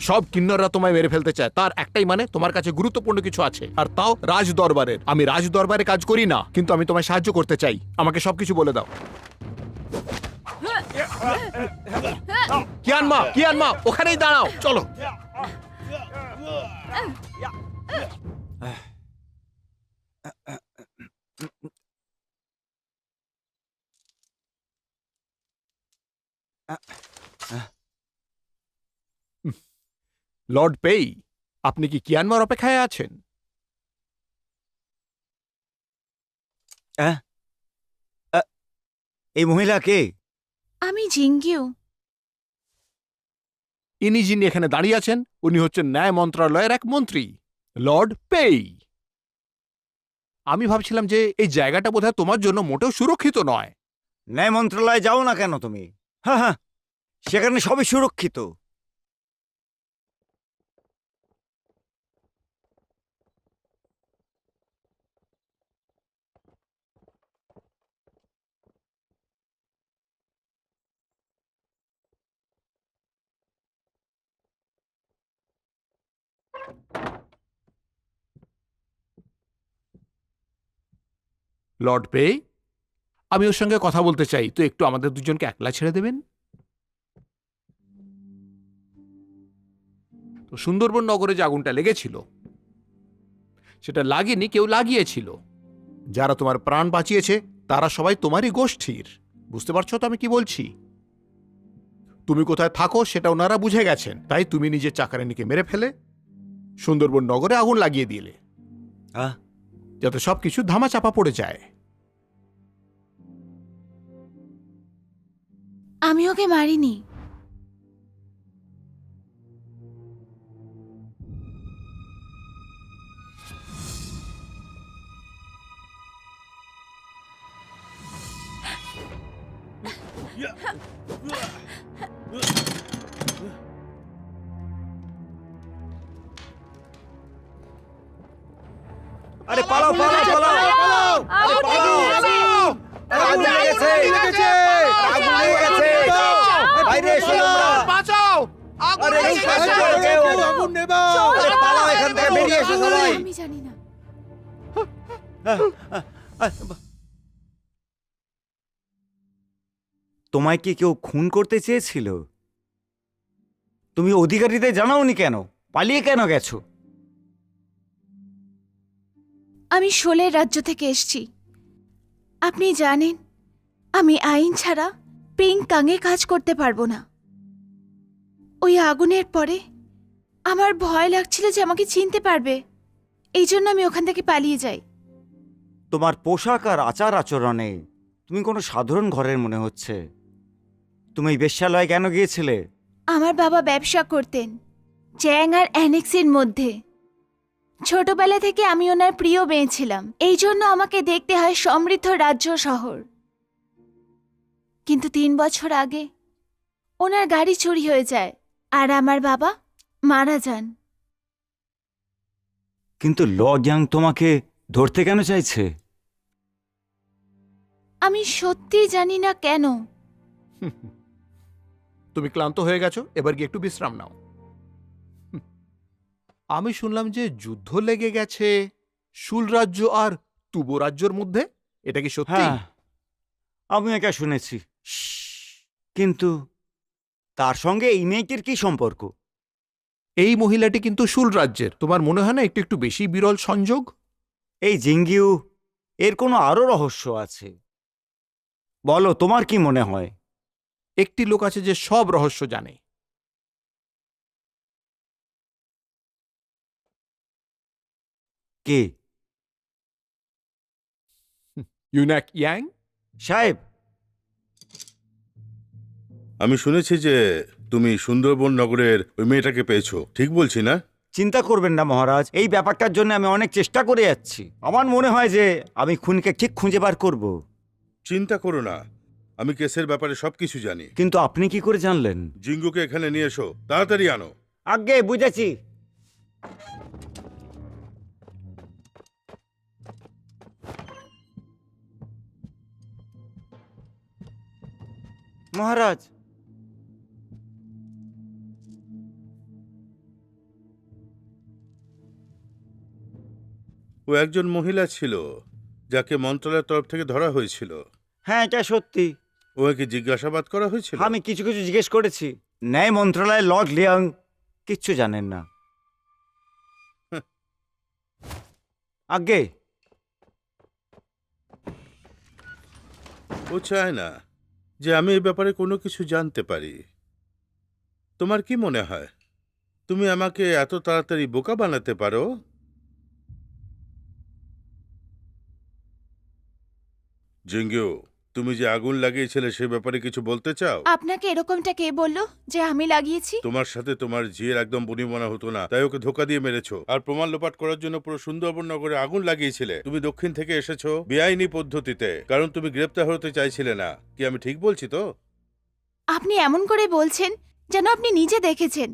সব কিন্নররা তোমায় মেরে ফেলতে চায়, তার একটাই মানে তোমার কাছে গুরুত্বপূর্ণ কিছু আছে, আর তাও রাজ দরবারের। আমি রাজ দরবারে কাজ করি না, কিন্তু আমি তোমায় সাহায্য করতে চাই। আমাকে সবকিছু বলে দাও। কিয়ানমা, ওখানেই দাঁড়াও, চলো। লর্ড পেই, আপনি কি কিয়ানমার অপেক্ষায় আছেন? এই মহিলা কে? আমি জিঙ্গিউ। ইনি যিনি এখানে দাঁড়িয়ে আছেন, উনি হচ্ছেন ন্যায় মন্ত্রণালয়ের এক মন্ত্রী, লর্ড পেই। আমি ভাবছিলাম যে এই জায়গাটা বোধহয় তোমার জন্য মোটেও সুরক্ষিত নয়। ন্যায় মন্ত্রণালয়ে যাও না কেন তুমি? হ্যাঁ হ্যাঁ, সেখানে সবই সুরক্ষিত। লর্ড পেই, আমি ওর সঙ্গে কথা বলতে চাই, তো একটু আমাদের দুজনকে একলা ছেড়ে দেবেন? তো সুন্দরবন নগরে যে আগুনটা লেগেছিল, সেটা লাগেনি, কেউ লাগিয়েছিল। যারা তোমার প্রাণ বাঁচিয়েছে তারা সবাই তোমারই গোষ্ঠীর। বুঝতে পারছো তো আমি কি বলছি? তুমি কোথায় থাকো সেটা ওনারা বুঝে গেছেন, তাই তুমি নিজের চাকরানিকে মেরে ফেলে সুন্দরবন নগরে আগুন লাগিয়ে দিলে। হ্যাঁ যাতে সবকিছু ধামা চাপা পড়ে যায়। আমি ওকে মারিনি। আরে পালাও পালাও পালাও আগুন আরে লেগে পালাও! গেছে। আগুন লেগে গেছে! বাইরে এসো তোমরা! বাঁচাও! আগুন আরে লেগে এই গেছে! সাহায্য কেউ! আগুন নেভাও! আরে পালাও এখান থেকে, বেরিয়ে এসো সবাই! আমি জানি না। তোমায় কি কেউ খুন করতে চেয়েছিল? তুমি অধিকারীদের জানাওনি কেন? পালিয়ে কেন গেছো? আমি শোলের রাজ্য থেকে এসেছি। আপনি জানেন আমি আইন ছাড়া পিং কাঙে কাজ করতে পারবো না। ওই আগুনের পরে আমার ভয় লাগছিল যে আমাকে চিনতে পারবে, এই জন্য আমি ওখান থেকে পালিয়ে যাই। তোমার পোশাক আর আচার আচরণে তুমি কোনো সাধারণ ঘরের মনে হচ্ছে। তুমি এই বেশ্যালয়ে কেন গিয়েছিলে? আমার বাবা ব্যবসা করতেন চ্যাং আর অ্যানেক্সের মধ্যে। ছোটবেলা থেকে আমি ওনার প্রিয় মেয়ে ছিলাম, এই জন্য আমাকে দেখতে হয় সমৃদ্ধ রাজ্য শহর। কিন্তু 3 বছর আগে ওনার গাড়ি চুরি হয়ে যায় আর আমার বাবা মারা যান। কিন্তু ল গ্যাং তোমাকে ধরতে কেন চাইছে? আমি সত্যি জানি না কেন। তুমি ক্লান্ত হয়ে গেছো, এবার গিয়ে একটু বিশ্রাম নাও। আমি শুনলাম যে যুদ্ধ লেগে গেছে শুল রাজ্য আর তুবো রাজ্যর মধ্যে। এটা কি সত্যি? হ্যাঁ, আমি একা শুনেছি। কিন্তু তার সঙ্গে এই মেয়েটির কি সম্পর্ক? এই মহিলাটি কিন্তু শুল রাজ্যের। তোমার মনে হয় না একটু একটু বেশি বিরল সংযোগ? এই জিঙ্গিউ, এর কোনো আরো রহস্য আছে। বলো, তোমার কি মনে হয়? একটি লোক আছে যে সব রহস্য জানে। কে? ইউনাক ইয়াং। সাহেব, আমি শুনেছি যে তুমি সুন্দরবন নগরের ওই মেয়েটাকে পেয়েছো, ঠিক বলছি না? চিন্তা করবেন না মহারাজ, এই ব্যাপারটার জন্য আমি অনেক চেষ্টা করে যাচ্ছি। আমার মনে হয় যে আমি খুনিকে ঠিক খুঁজে বার করব। চিন্তা করো না, আমি কেসের ব্যাপারে সবকিছু জানি। কিন্তু আপনি কি করে জানলেন? জিঙ্গুকে এখানে নিয়ে এসো, তাড়াতাড়ি আনো। আগে বুঝেছি। মহারাজ, ও একজন মহিলা ছিল যাকে মন্ত্রণালয়ের তরফ থেকে ধরা হয়েছিল। হ্যাঁ এটা সত্যি। ওকে জিজ্ঞাসাবাদ করা হয়েছিল। আমি কিছু কিছু জিজ্ঞেস করেছি। ন্যায় মন্ত্রণালয়ের লর্ড লিয়াং কিচ্ছু জানেন না। আগে ও চায় না যে আমি এই ব্যাপারে কোনো কিছু জানতে পারি। তোমার কি মনে হয় তুমি আমাকে এত তাড়াতাড়ি বোকা বানাতে পারো? জিঙ্গু, তুমি যে আগুন লাগিয়েছিলে সে ব্যাপারে কিছু বলতে চাও? আপনাকে এরকমটা কে বলল যে আমি লাগিয়েছি? তোমার সাথে তোমার ঝিয়ের একদম বনিবনা হতো না, তাই ওকে ধোকা দিয়ে মেরেছো আর প্রমাণ লোপাট করার জন্য পুরো সুন্দরবন নগরে আগুন লাগিয়েছিলে। তুমি দক্ষিণ থেকে এসেছো বেআইনি পদ্ধতিতে, কারণ তুমি গ্রেপ্তার হতে চাইছিলে না। কি আমি ঠিক বলছি তো? আপনি এমন করে বলছেন যেন আপনি নিজে দেখেছেন।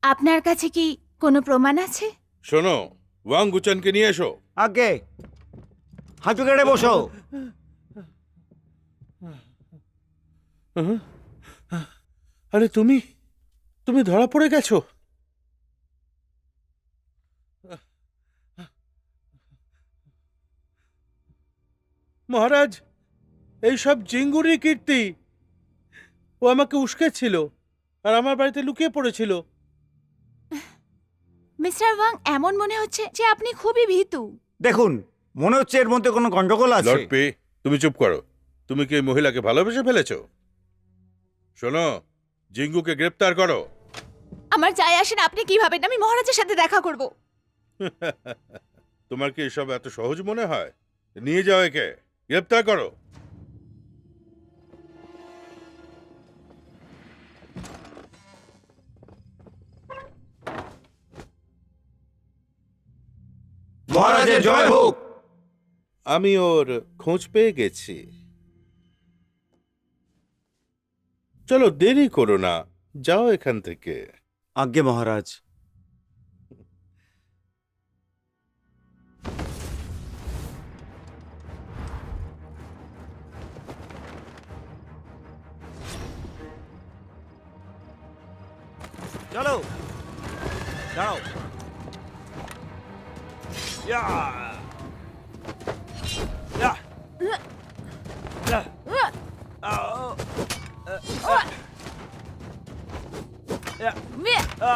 আপনার কাছে কি কোনো প্রমাণ আছে? শোনো, ওয়াং গুচানকে নিয়ে এসো। আগে হাঁটু কেটে বসো। আরে তুমি তুমি ধরা পড়ে গেছো। মহারাজ, এইসব জিঙ্গুরি কীর্তি। ও আমাকে উস্কেছিল আর আমার বাড়িতে লুকিয়ে পড়েছিল। মিস্টার ওয়াং, এমন মনে হচ্ছে যে আপনি খুবই ভীতু। দেখুন, মনে হচ্ছে এর মধ্যে কোনো গন্ডগোল আছে। লর্ড পে, তুমি চুপ করো। তুমি কি এই মহিলাকে ভালোবেসে ফেলেছো? শোনো, জিঙ্গুকে গ্রেপ্তার করো। আমার যায় আসে না আপনি কি ভাবেন আমি মহারাজের সাথে দেখা করব। তোমার কি এসব এত সহজ মনে হয়? নিয়ে যাও একে, গ্রেপ্তার করো। মহারাজের জয় হোক। আমি ওর খোঁজ পেয়ে গেছি। চলো, দেরি করো না, যাও এখান থেকে। আজ্ঞে মহারাজ। চলো, দাঁড়াও। ইয়া! ইয়া! ইয়া! আও! ইয়া! আ!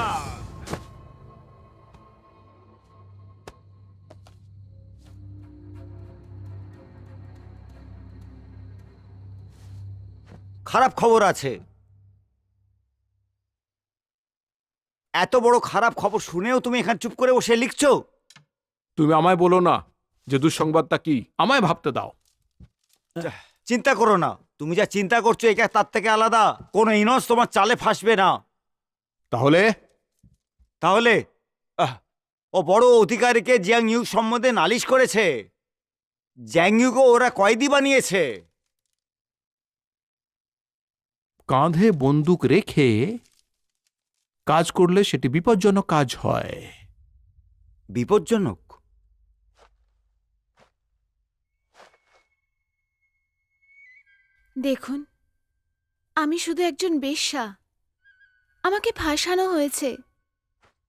খারাপ খবর আছে। এত বড় খারাপ খবর শুনেও তুমি এখানে চুপ করে বসে লিখছো? তুমি আমায় বলো না যে দুঃসংবাদটা কি, আমায় ভাবতে দাও। চিন্তা করো না, তুমি যা চিন্তা করছো এটা তার থেকে আলাদা। কোনো ইনস তোমার চালে ফাঁসবে না। তাহলে তাহলে ও বড় অধিকারীকে জিয়াং ইউ সম্বন্ধে নালিশ করেছে। জিয়াং ইউকে ওরা কয়েদি বানিয়েছে। কাঁধে বন্দুক রেখে কাজ করলে সেটি বিপজ্জনক কাজ হয়। বিপজ্জনক? দেখুন, আমি শুধু একজন বেশ্যা। আমাকে ফাঁসানো হয়েছে।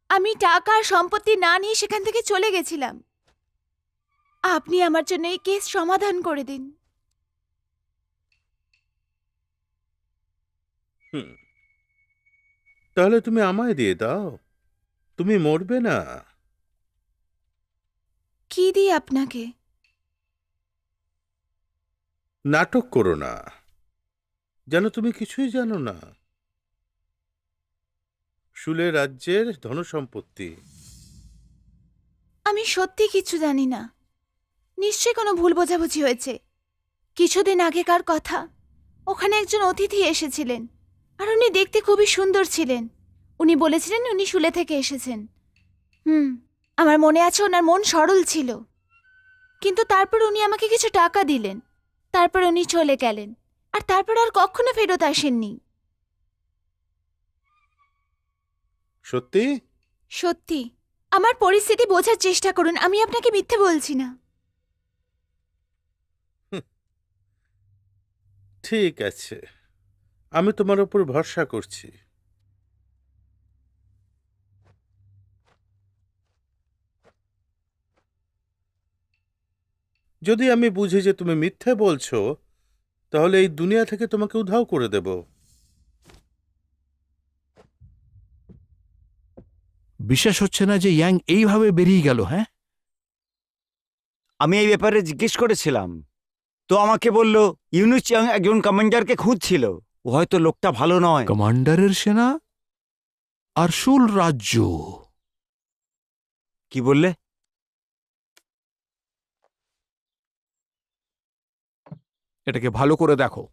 আমি টাকা আর সম্পত্তি না নিয়ে সেখান থেকে চলে গেছিলাম। আপনি আমার জন্য এই কেস সমাধান করে দিন। তাহলে তুমি আমায় দিয়ে দাও, তুমি মরবে না। কি দিই আপনাকে? নাটক করো না, যেন তুমি কিছুই জানো না। শুলে রাজ্যের ধনসম্পত্তি। আমি সত্যি কিছু জানি না। নিশ্চয়ই কোনো ভুল বোঝাবুঝি হয়েছে। কিছুদিন আগেকার কথা, ওখানে একজন অতিথি এসেছিলেন, আর উনি দেখতে খুবই সুন্দর ছিলেন। উনি বলেছিলেন উনি শুলে থেকে এসেছেন। আমার মনে আছে ওনার মন সরল ছিল। কিন্তু তারপর উনি আমাকে কিছু টাকা দিলেন, তারপর উনি চলে গেলেন, আর তারপর আর কখনো ফেরত আসেননি। সত্যি? সত্যি। আমার পরিস্থিতি বোঝার চেষ্টা করুন, আমি আপনাকে মিথ্যে বলছি না। ঠিক আছে, আমি তোমার উপর ভরসা করছি। যদি আমি বুঝি যে তুমি মিথ্যে বলছো, তাহলে এই দুনিয়া থেকে তোমাকে উধাও করে দেব। বিশ্বাস হচ্ছে না যে ইয়াং এইভাবে বেরিয়ে গেল। হ্যাঁ, আমি এই ব্যাপারে জিজ্ঞেস করেছিলাম, তো আমাকে বলল ইউনু চিয়াং একজন কমান্ডারকে খুঁজছিল। ও হয়তো লোকটা ভালো নয়। কমান্ডারের সেনা আর শুল রাজ্য। কি বললে? এটাকে ভালো করে দেখো।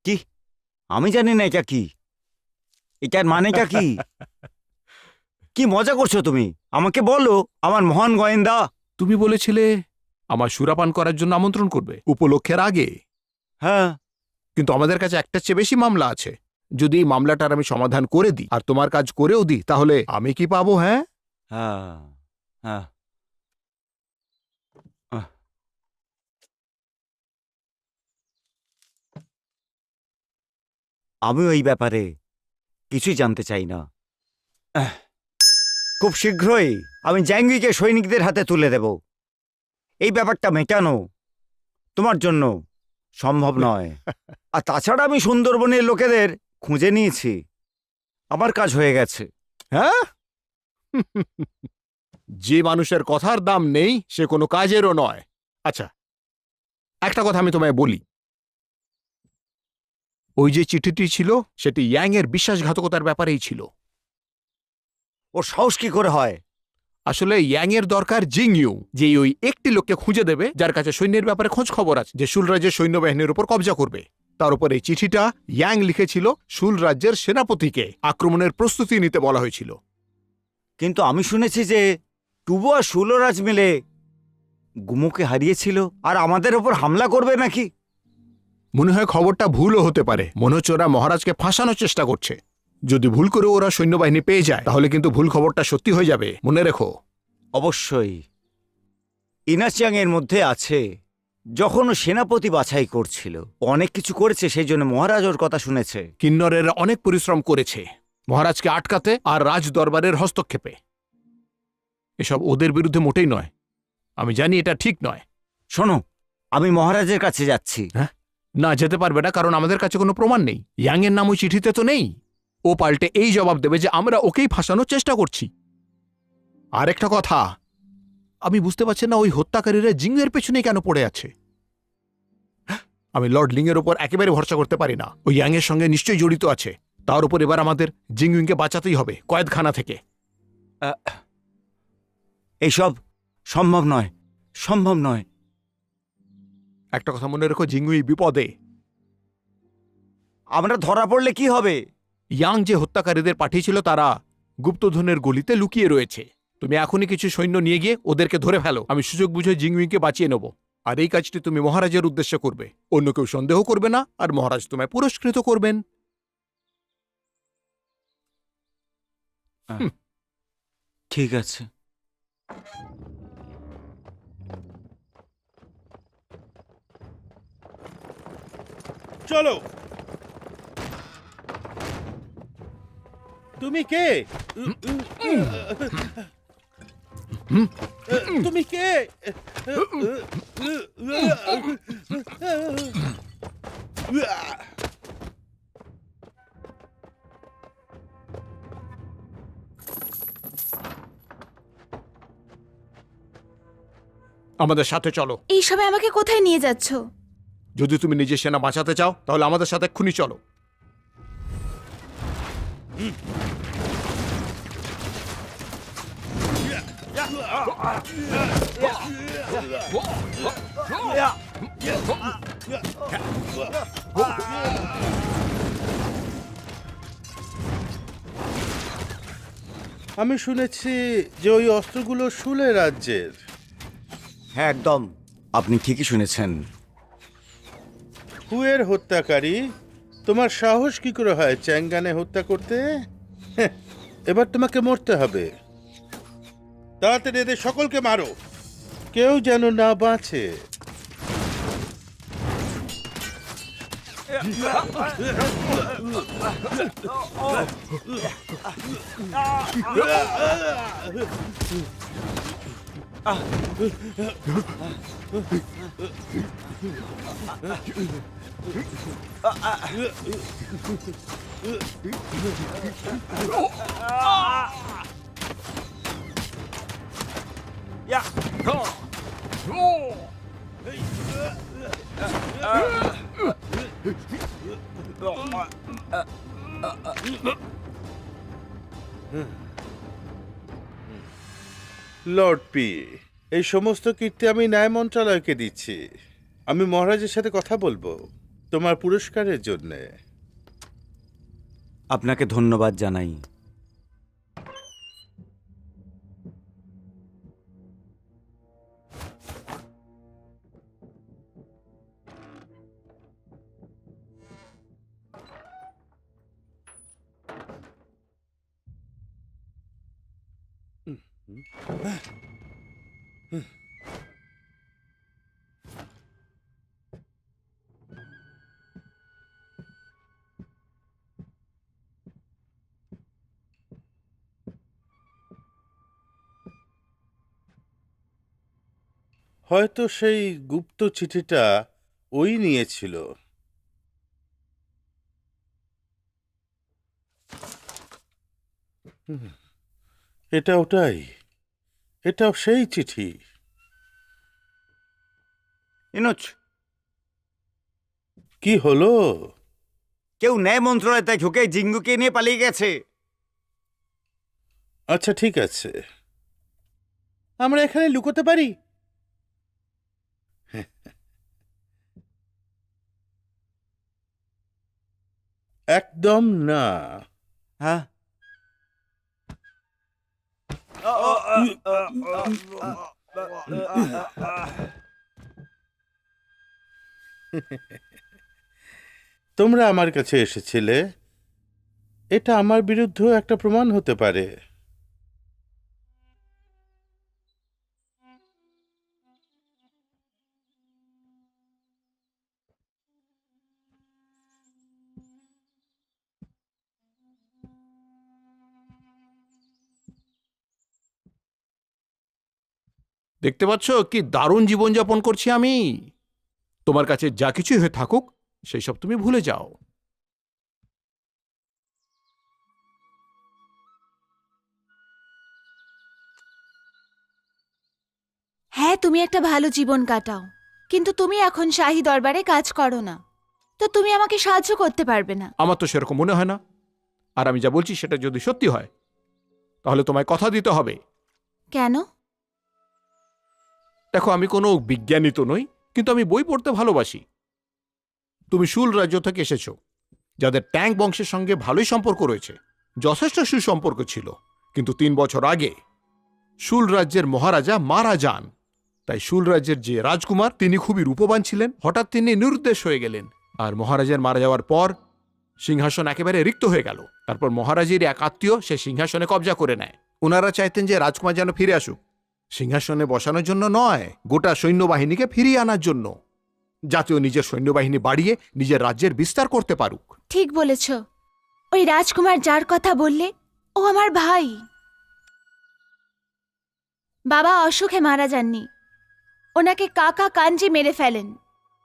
কি? আমি জানি না এটা কি। এটার মানেটা কি? কি মজা করছো তুমি? আমাকে বলো, আমার মহান গোয়েন্দা। তুমি বলেছিলে আমার সুরাপান করার জন্য আমন্ত্রণ করবে। উপলক্ষের আগে। হ্যাঁ, কিন্তু আমাদের কাছে একটার চেয়ে বেশি মামলা আছে। যদি এই মামলাটার আমি সমাধান করে দিই আর তোমার কাজ করেও দিই, তাহলে আমি কি পাবো? হ্যাঁ, হ্যাঁ, হ্যাঁ। আমিও এই ব্যাপারে কিছুই জানতে চাই না। খুব শীঘ্রই আমি জ্যাঙ্গিকে সৈনিকদের হাতে তুলে দেব। এই ব্যাপারটা মেটানো তোমার জন্য সম্ভব নয়। আর তাছাড়া আমি সুন্দরবনের লোকেদের খুঁজে নিয়েছি। আমার কাজ হয়ে গেছে। হ্যাঁ। যে মানুষের কথার দাম নেই সে কোনো কাজেরও নয়। আচ্ছা, একটা কথা আমি তোমায় বলি, ওই যে চিঠিটি ছিল সেটি ইয়াং এর বিশ্বাসঘাতকতার ব্যাপারেই ছিল। ওর সাহস কি করে হয়? আসলে ইয়াং এর দরকার জিং ইউ, যে ওই একটি লোককে খুঁজে দেবে যার কাছে সৈন্যের ব্যাপারে খোঁজ খবর আছে, যে শুল রাজ্যের সৈন্যবাহিনীর উপর কবজা করবে। তার উপর এই চিঠিটা ইয়াং লিখেছিল শুল রাজ্যের সেনাপতিকে আক্রমণের প্রস্তুতি নিতে বলা হয়েছিল। কিন্তু আমি শুনেছি যে টুবো আর সুলোরাজ মিলে গুমোকে হারিয়েছিল আর আমাদের ওপর হামলা করবে নাকি। মনে হয় খবরটা ভুলও হতে পারে। মনে হচ্ছে ওরা মহারাজকে ফাঁসানোর চেষ্টা করছে। যদি ভুল করে ওরা সৈন্যবাহিনী পেয়ে যায় তাহলে কিন্তু ভুল খবরটা সত্যি হয়ে যাবে, মনে রেখো। অবশ্যই ইনাচিয়াং এর মধ্যে আছে। যখন ও সেনাপতি বাছাই করছিল অনেক কিছু করেছে, সেই জন্য মহারাজ ওর কথা শুনেছে। কিন্নরেরা অনেক পরিশ্রম করেছে মহারাজকে আটকাতে আর রাজ দরবারের হস্তক্ষেপে। এসব ওদের বিরুদ্ধে মোটেই নয়। আমি জানি এটা ঠিক নয়। শোনো, আমি মহারাজের কাছে যাচ্ছি। না, যেতে পারবে না, কারণ আমাদের কাছে কোনো প্রমাণ নেই। ইয়াং এর নাম ওই চিঠিতে তো নেই। ও পাল্টে এই জবাব দেবে যে আমরা ওকেই ফাঁসানোর চেষ্টা করছি। আরেকটা কথা, আমি বুঝতে পারছি না ওই হত্যাকারীরা জিং এর পেছনে কেন পড়ে আছে। আমি লর্ড লিং এর ওপর একেবারে ভরসা করতে পারি না। ওই ইয়াং এর সঙ্গে নিশ্চয়ই জড়িত আছে। তার উপর এবার আমাদের জিং ইউংকে বাঁচাতেই হবে কয়েদখানা থেকে। এইসব সম্ভব নয়, সম্ভব নয়। একটা কথা মনে রেখো, জিংউই বিপদে। আমরা ধরা পড়লে কি হবে? ইয়াং যে হত্যাকারীদের পাঠিয়েছিল তারা গুপ্তধনের গলিতে লুকিয়ে রয়েছে। তুমি এখনই কিছু সৈন্য নিয়ে গিয়ে ওদেরকে ধরে ফেলো। আমি সুযোগ বুঝে জিংউইকে বাঁচিয়ে নেব। আর এই কাজটি তুমি মহারাজের উদ্দেশ্যে করবে। অন্য কেউ সন্দেহ করবে না, আর মহারাজ তোমায় পুরস্কৃত করবেন। ঠিক আছে। চলো। তুমি কে? তুমি কে? আমাদের সাথে চলো। এই সময় আমাকে কোথায় নিয়ে যাচ্ছ? যদি তুমি নিজের সেনা বাঁচাতে চাও তাহলে আমাদের সাথে এক্ষুনি চলো। আমি শুনেছি যে ওই অস্ত্রগুলো শুলে রাজ্যের। হ্যাঁ, একদম, আপনি ঠিকই শুনেছেন। হুয়ের হত্যাকারী, তোমার সাহস কি করে হয় চ্যাঙ্গানে হত্যা করতে? এবার তোমাকে মরতে হবে। তাড়াতাড়ি এদের সকলকে মারো, কেউ যেন না বাঁচে। লর্ড পি, এই সমস্ত কীর্তি আমি ন্যায় মন্ত্রণালয়কে দিচ্ছি। আমি মহারাজের সাথে কথা বলবো তোমার পুরস্কারের জন্যে। আপনাকে ধন্যবাদ জানাই। হয়তো সেই গুপ্ত চিঠিটা ওই নিয়েছিল। এটা ওটাই, এটাও সেই চিঠি। ইনোচ, কি হলো? কেউ ন্যায় মন্ত্রণালয়তে ঢুকে জিঙ্গুকে নিয়ে পালিয়ে গেছে। আচ্ছা ঠিক আছে, আমরা এখানে লুকোতে পারি? একদম না। হ্যাঁ, তোমরা আমার কাছে এসেছিলে, এটা আমার বিরুদ্ধেও একটা প্রমাণ হতে পারে। দেখতে পাচ্ছ কি দারুণ জীবনযাপন করছি আমি। তোমার কাছে যা কিছুই হয়ে থাকুক সেই সব তুমি ভুলে যাও। হ্যাঁ, তুমি একটা ভালো জীবন কাটাও, কিন্তু তুমি এখন শাহী দরবারে কাজ করো না, তো তুমি আমাকে সাহায্য করতে পারবে না। আমার তো সেরকম মনে হয় না। আর আমি যা বলছি সেটা যদি সত্যি হয় তাহলে তোমায় কথা দিতে হবে। কেন? দেখো, আমি কোনো বিজ্ঞানী তো নই, কিন্তু আমি বই পড়তে ভালোবাসি। তুমি শুল রাজ্য থেকে এসেছো, যাদের ট্যাঙ্ক বংশের সঙ্গে ভালোই সম্পর্ক রয়েছে, যথেষ্ট সুসম্পর্ক ছিল। কিন্তু 3 বছর আগে শুল রাজ্যের মহারাজা মারা যান। তাই শুল রাজ্যের যে রাজকুমার, তিনি খুবই রূপবান ছিলেন, হঠাৎ তিনি নিরুদ্দেশ হয়ে গেলেন। আর মহারাজের মারা যাওয়ার পর সিংহাসন একেবারে রিক্ত হয়ে গেল। তারপর মহারাজের এক আত্মীয় সে সিংহাসনে কবজা করে নেয়। ওনারা চাইতেন যে রাজকুমার যেন ফিরে আসুক, সিংহাসনে বসানোর জন্য নয়, গোটা সৈন্যবাহিনীকে ফিরিয়ে আনার জন্য, যাতে ও নিজের সৈন্যবাহিনী বাড়িয়ে নিজের রাজ্যের বিস্তার করতে পারুক। ঠিক বলেছ। ওই রাজকুমার যার কথা বললে, ও আমার ভাই। বাবা অসুখে মারা যাননি, ওনাকে কাকা কাঞ্জি মেরে ফেলেন।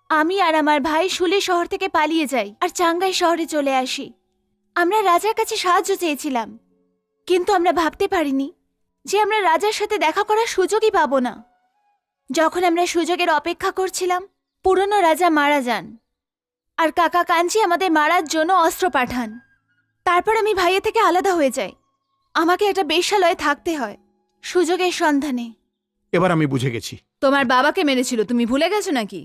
আমি আর আমার ভাই শুলি শহর থেকে পালিয়ে যাই আর চাঙ্গাই শহরে চলে আসি। আমরা রাজার কাছে সাহায্য চেয়েছিলাম, কিন্তু আমরা ভাবতে পারিনি যে আমরা রাজার সাথে দেখা করার সুযোগই পাবো না। যখন আমরা সুযোগের অপেক্ষা করছিলাম, পুরনো রাজা মারা যান আর কাকা কাঞ্জি আমাদের মারার জন্য অস্ত্র পাঠান। তারপর আমি ভাইয়ের থেকে আলাদা হয়ে যাই। আমাকে একটা বেশ্যালয়ে থাকতে হয় সুযোগের সন্ধানে। এবার আমি বুঝে গেছি। তোমার বাবাকে মেরেছিল, তুমি ভুলে গেছো নাকি?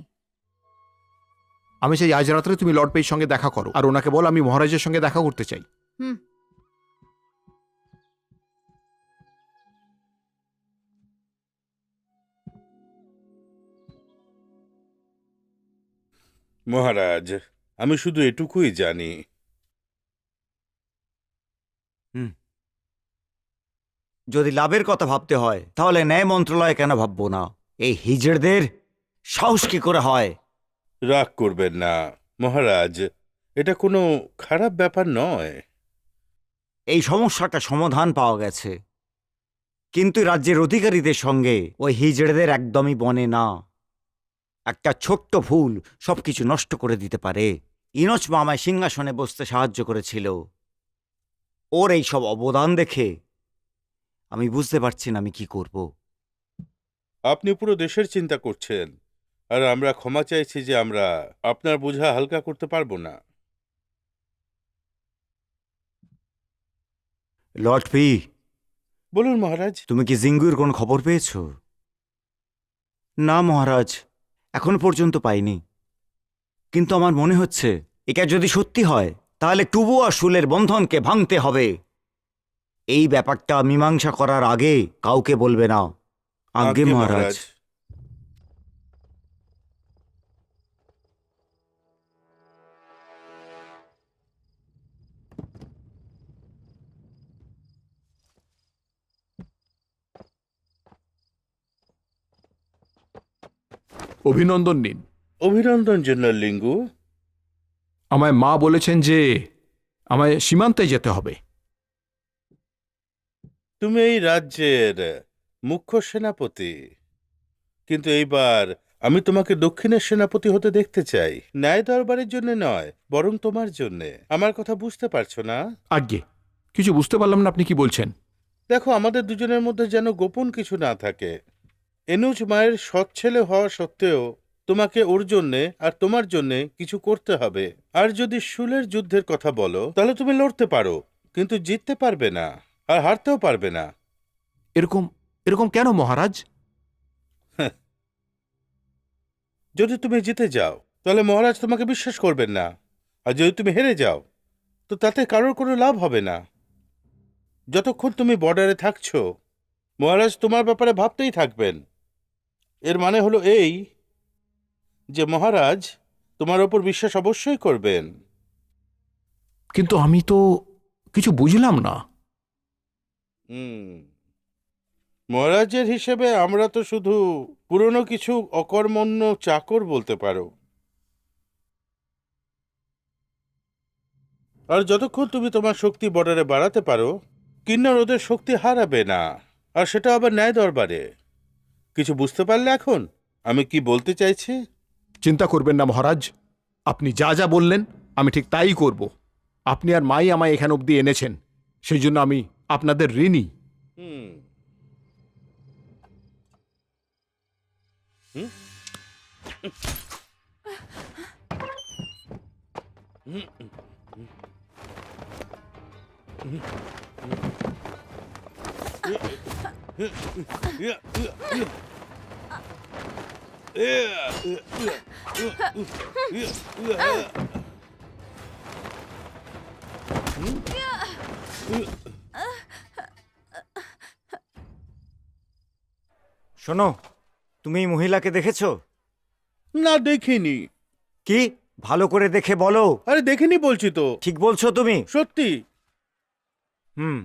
আমি চাই আজ রাত্রে তুমি লর্ড পেইর সঙ্গে দেখা করো, আর ওনাকে বল আমি মহারাজের সঙ্গে দেখা করতে চাই। হুম। মহারাজ, আমি শুধু এটুকুই জানি। যদি লাভের কথা ভাবতে হয় তাহলে ন্যায় মন্ত্রণালয় কেন ভাববো না? এই হিজড়দের সাহস কি করে হয়? রাগ করবেন না মহারাজ, এটা কোনো খারাপ ব্যাপার নয়। এই সমস্যাটা সমাধান পাওয়া গেছে, কিন্তু রাজ্যের অধিকারীদের সঙ্গে ওই হিজড়েদের একদমই বনে না। একটা ছোট্ট ভুল সবকিছু নষ্ট করে দিতে পারে। ইনোচ মামায় সিংহাসনে বসতে সাহায্য করেছিল। ওর এই সব অবদান দেখে আমি বুঝতে পারছি না আমি কি করব। আপনি পুরো দেশের চিন্তা করছেন, আর আমরা ক্ষমা চাইছি যে আমরা আপনার বোঝা হালকা করতে পারবো না। লর্ড পি, বলুন মহারাজ। তুমি কি জিঙ্গুর কোনো খবর পেয়েছো? না মহারাজ, এখন পর্যন্ত পাইনি। কিন্তু আমার মনে হচ্ছে এটা যদি সত্যি হয় তাহলে টুবু আর শুলের বন্ধনকে ভাঙতে হবে। এই ব্যাপারটা মীমাংসা করার আগে কাউকে বলবে না। আজ্ঞে মহারাজ। অভিনন্দন নিন। অভিনন্দন জেনারেল লিঙ্গু। আমায় মা বলেছেন যে আমায় সীমান্তে যেতে হবে। তুমি এই রাজ্যের মুখ্য সেনাপতি, কিন্তু এইবার আমি তোমাকে দক্ষিণের সেনাপতি হতে দেখতে চাই। ন্যায় দরবারের জন্য নয়, বরং তোমার জন্যে। আমার কথা বুঝতে পারছো না? আজ্ঞে, কিছু বুঝতে পারলাম না, আপনি কি বলছেন? দেখো, আমাদের দুজনের মধ্যে যেন গোপন কিছু না থাকে। এনুজ মায়ের সৎ ছেলে হওয়া সত্ত্বেও তোমাকে ওর জন্যে আর তোমার জন্যে কিছু করতে হবে। আর যদি শুলের যুদ্ধের কথা বলো তাহলে তুমি লড়তে পারো, কিন্তু জিততে পারবে না আর হারতেও পারবে না। এরকম এরকম কেন মহারাজ? যদি তুমি জিতে যাও তাহলে মহারাজ তোমাকে বিশ্বাস করবেন না, আর যদি তুমি হেরে যাও তো তাতে কারোর কোনো লাভ হবে না। যতক্ষণ তুমি বর্ডারে থাকছো মহারাজ তোমার ব্যাপারে ভাবতেই থাকবেন। এর মানে হলো এই যে মহারাজ তোমার ওপর বিশ্বাস অবশ্যই করবেন। কিন্তু আমি তো কিছু বুঝলাম না। মহারাজের হিসেবে আমরা তো শুধু পুরনো কিছু অকর্মণ্য চাকর বলতে পারো। আর যতক্ষণ তুমি তোমার শক্তি বর্ডারে বাড়াতে পারো কিন্নর ওদের শক্তি হারাবে না, আর সেটা আবার ন্যায় দরবারে। কিছু বুঝতে পারলে এখন আমি কি বলতে চাইছি? চিন্তা করবেন না মহারাজ, আপনি যা যা বললেন আমি ঠিক তাই করব। আপনি আর মাই আমায় এখানে অবধি এনেছেন, সেই জন্য আমি আপনাদের ঋণী। হুম হুম শোনো, তুমি এই মহিলাকে দেখেছো? না দেখিনি। কি, ভালো করে দেখে বলো। আরে দেখিনি বলছি তো। ঠিক বলছো তুমি? সত্যি। হুম।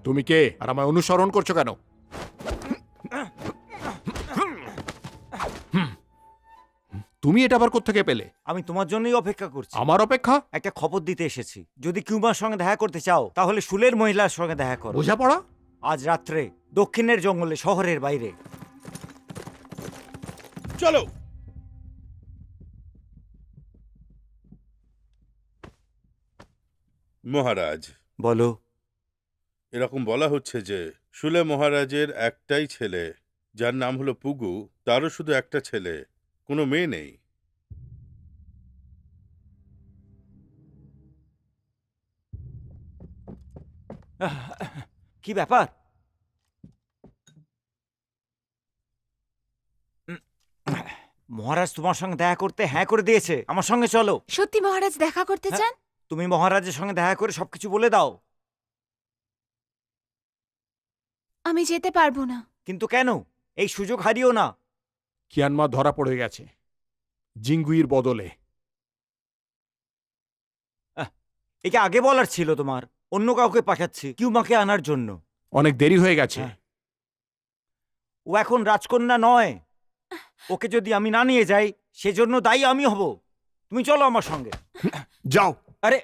তুমি কে আর আমায় অনুসরণ করছো কেন? তুমি এটা আবার কোত্থেকে পেলে? আমি তোমার জন্যই অপেক্ষা করছি। আমার অপেক্ষা? একটা খবর দিতে এসেছি। যদি কিউমার সঙ্গে দেখা করতে চাও তাহলে শুলের মহিলার সঙ্গে দেখা করো। বোঝাপড়া? আজ রাত্রে দক্ষিণের জঙ্গলে, শহরের বাইরে। চলো। মহারাজ, বলো। এরকম বলা হচ্ছে যে শুলে মহারাজের একটাই ছেলে, যার নাম হলো পুগু। তারও শুধু একটা ছেলে, কোনো মেয়ে নেই। কি ব্যাপার? মহারাজ তোমার সঙ্গে দেখা করতে হ্যাঁ করে দিয়েছে। আমার সঙ্গে চলো। সত্যি মহারাজ দেখা করতে হ্যাঁ। চান? তুমি মহারাজের সঙ্গে দেখা করে সবকিছু বলে দাও। আমি যেতে পারবো না। কিন্তু কেন? এই সুযোগ হারিও না। কিয়ানমা ধরা পড়ে গেছে জিঙ্গুইর বদলে। একে আগে বলার ছিল তোমার। অন্য কাউকে পাঠাচ্ছি কিউমাকে আনার জন্য। অনেক দেরি হয়ে গেছে। হ্যাঁ। ও এখন রাজকন্যা নয়। ওকে যদি আমি না নিয়ে যাই সেজন্য দায়ী আমি হব। তুমি চলো আমার সঙ্গে। যাও। আরে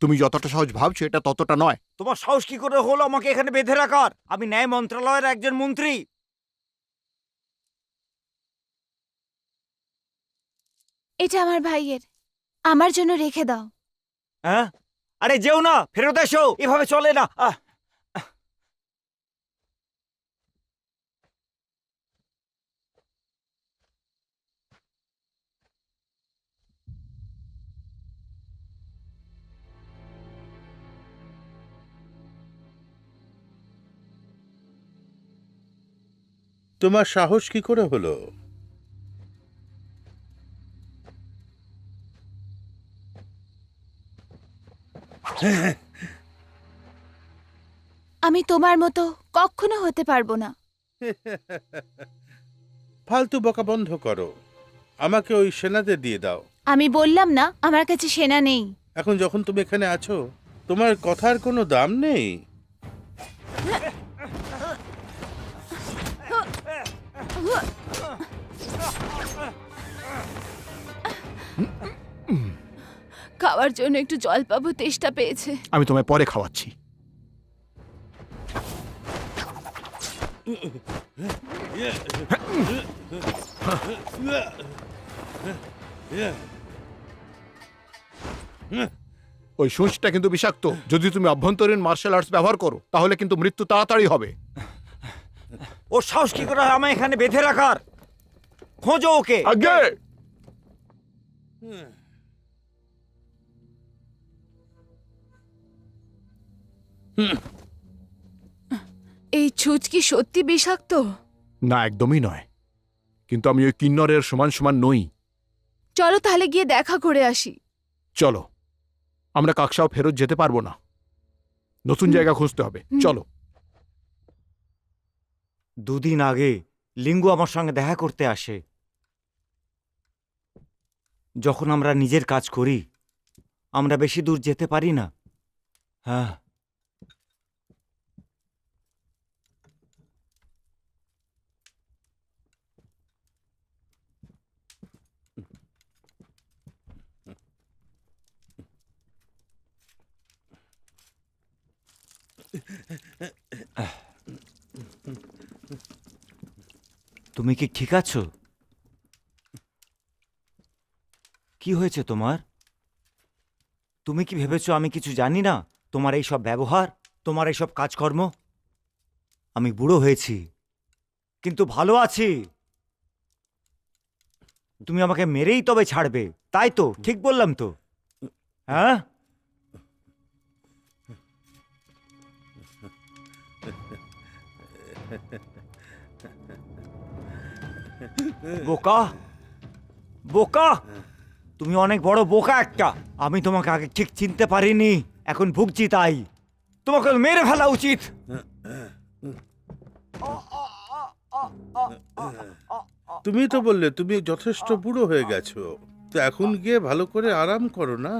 তুমি যতটা সহজ ভাবছো এটা ততটা নয়। তোমার সাহস কি করে হলো আমাকে এখানে বেঁধে রাখার? আমি ন্যায় মন্ত্রণালয়ের একজন মন্ত্রী। এটা আমার ভাইয়ের, আমার জন্য রেখে দাও। হ্যাঁ? আরে যেও না, ফেরত এসো। এভাবে চলে না। তোমার সাহস কি করে হলো? আমি তোমার মতো কখনো হতে পারবো না। ফালতু বকা বন্ধ করো। আমাকে ওই সেনাদের দিয়ে দাও। আমি বললাম না আমার কাছে সেনা নেই। এখন যখন তুমি এখানে আছো, তোমার কথার কোনো দাম নেই। খাওয়ার জন্য একটু জল পাবো, তেষ্টা পেয়েছে। আমি তোমায় পরে খাওয়াচ্ছি। ওই সূঁচটা কিন্তু বিষাক্ত। যদি তুমি অভ্যন্তরীণ মার্শাল আর্টস ব্যবহার করো তাহলে কিন্তু মৃত্যু তাড়াতাড়ি হবে। ওর সাহস কি করে হয় আমায় এখানে বেঁধে রাখার? খোঁজো ওকে। আগে এই ছুঁচ কি সত্যি বিষাক্ত? না, একদমই নয়, কিন্তু আমি ওই কিন্নরের সমান সমান নই। চলো তাহলে গিয়ে দেখা করে আসি। চলো, আমরা কাকসাও ফেরত যেতে পারবো না, নতুন জায়গা খুঁজতে হবে। চলো। দুদিন আগে লিঙ্গু আমার সঙ্গে দেখা করতে আসে। যখন আমরা নিজের কাজ করি আমরা বেশি দূর যেতে পারি না। হ্যাঁ, তুমি কি ঠিক আছো? কি হয়েছে তোমার? তুমি কি ভেবেছো আমি কিছু জানি না? তোমার এই সব ব্যবহার, তোমার এই সব কাজকর্ম। আমি বুড়ো হয়েছি কিন্তু ভালো আছি। তুমি আমাকে মেরেই তবে ছাড়বে, তাই তো? ঠিক বললাম তো? হ্যাঁ, বোকা বোকা, তুমি অনেক বড় বোকা একটা। আমি তোমাকে আগে ঠিক চিনতে পারিনি, এখন ভুগছি তাই। তোমাকে মেরে ফেলা উচিত। তুমি তো বললে তুমি যথেষ্ট বুড়ো হয়ে গেছো, তো এখন গিয়ে ভালো করে আরাম করো না।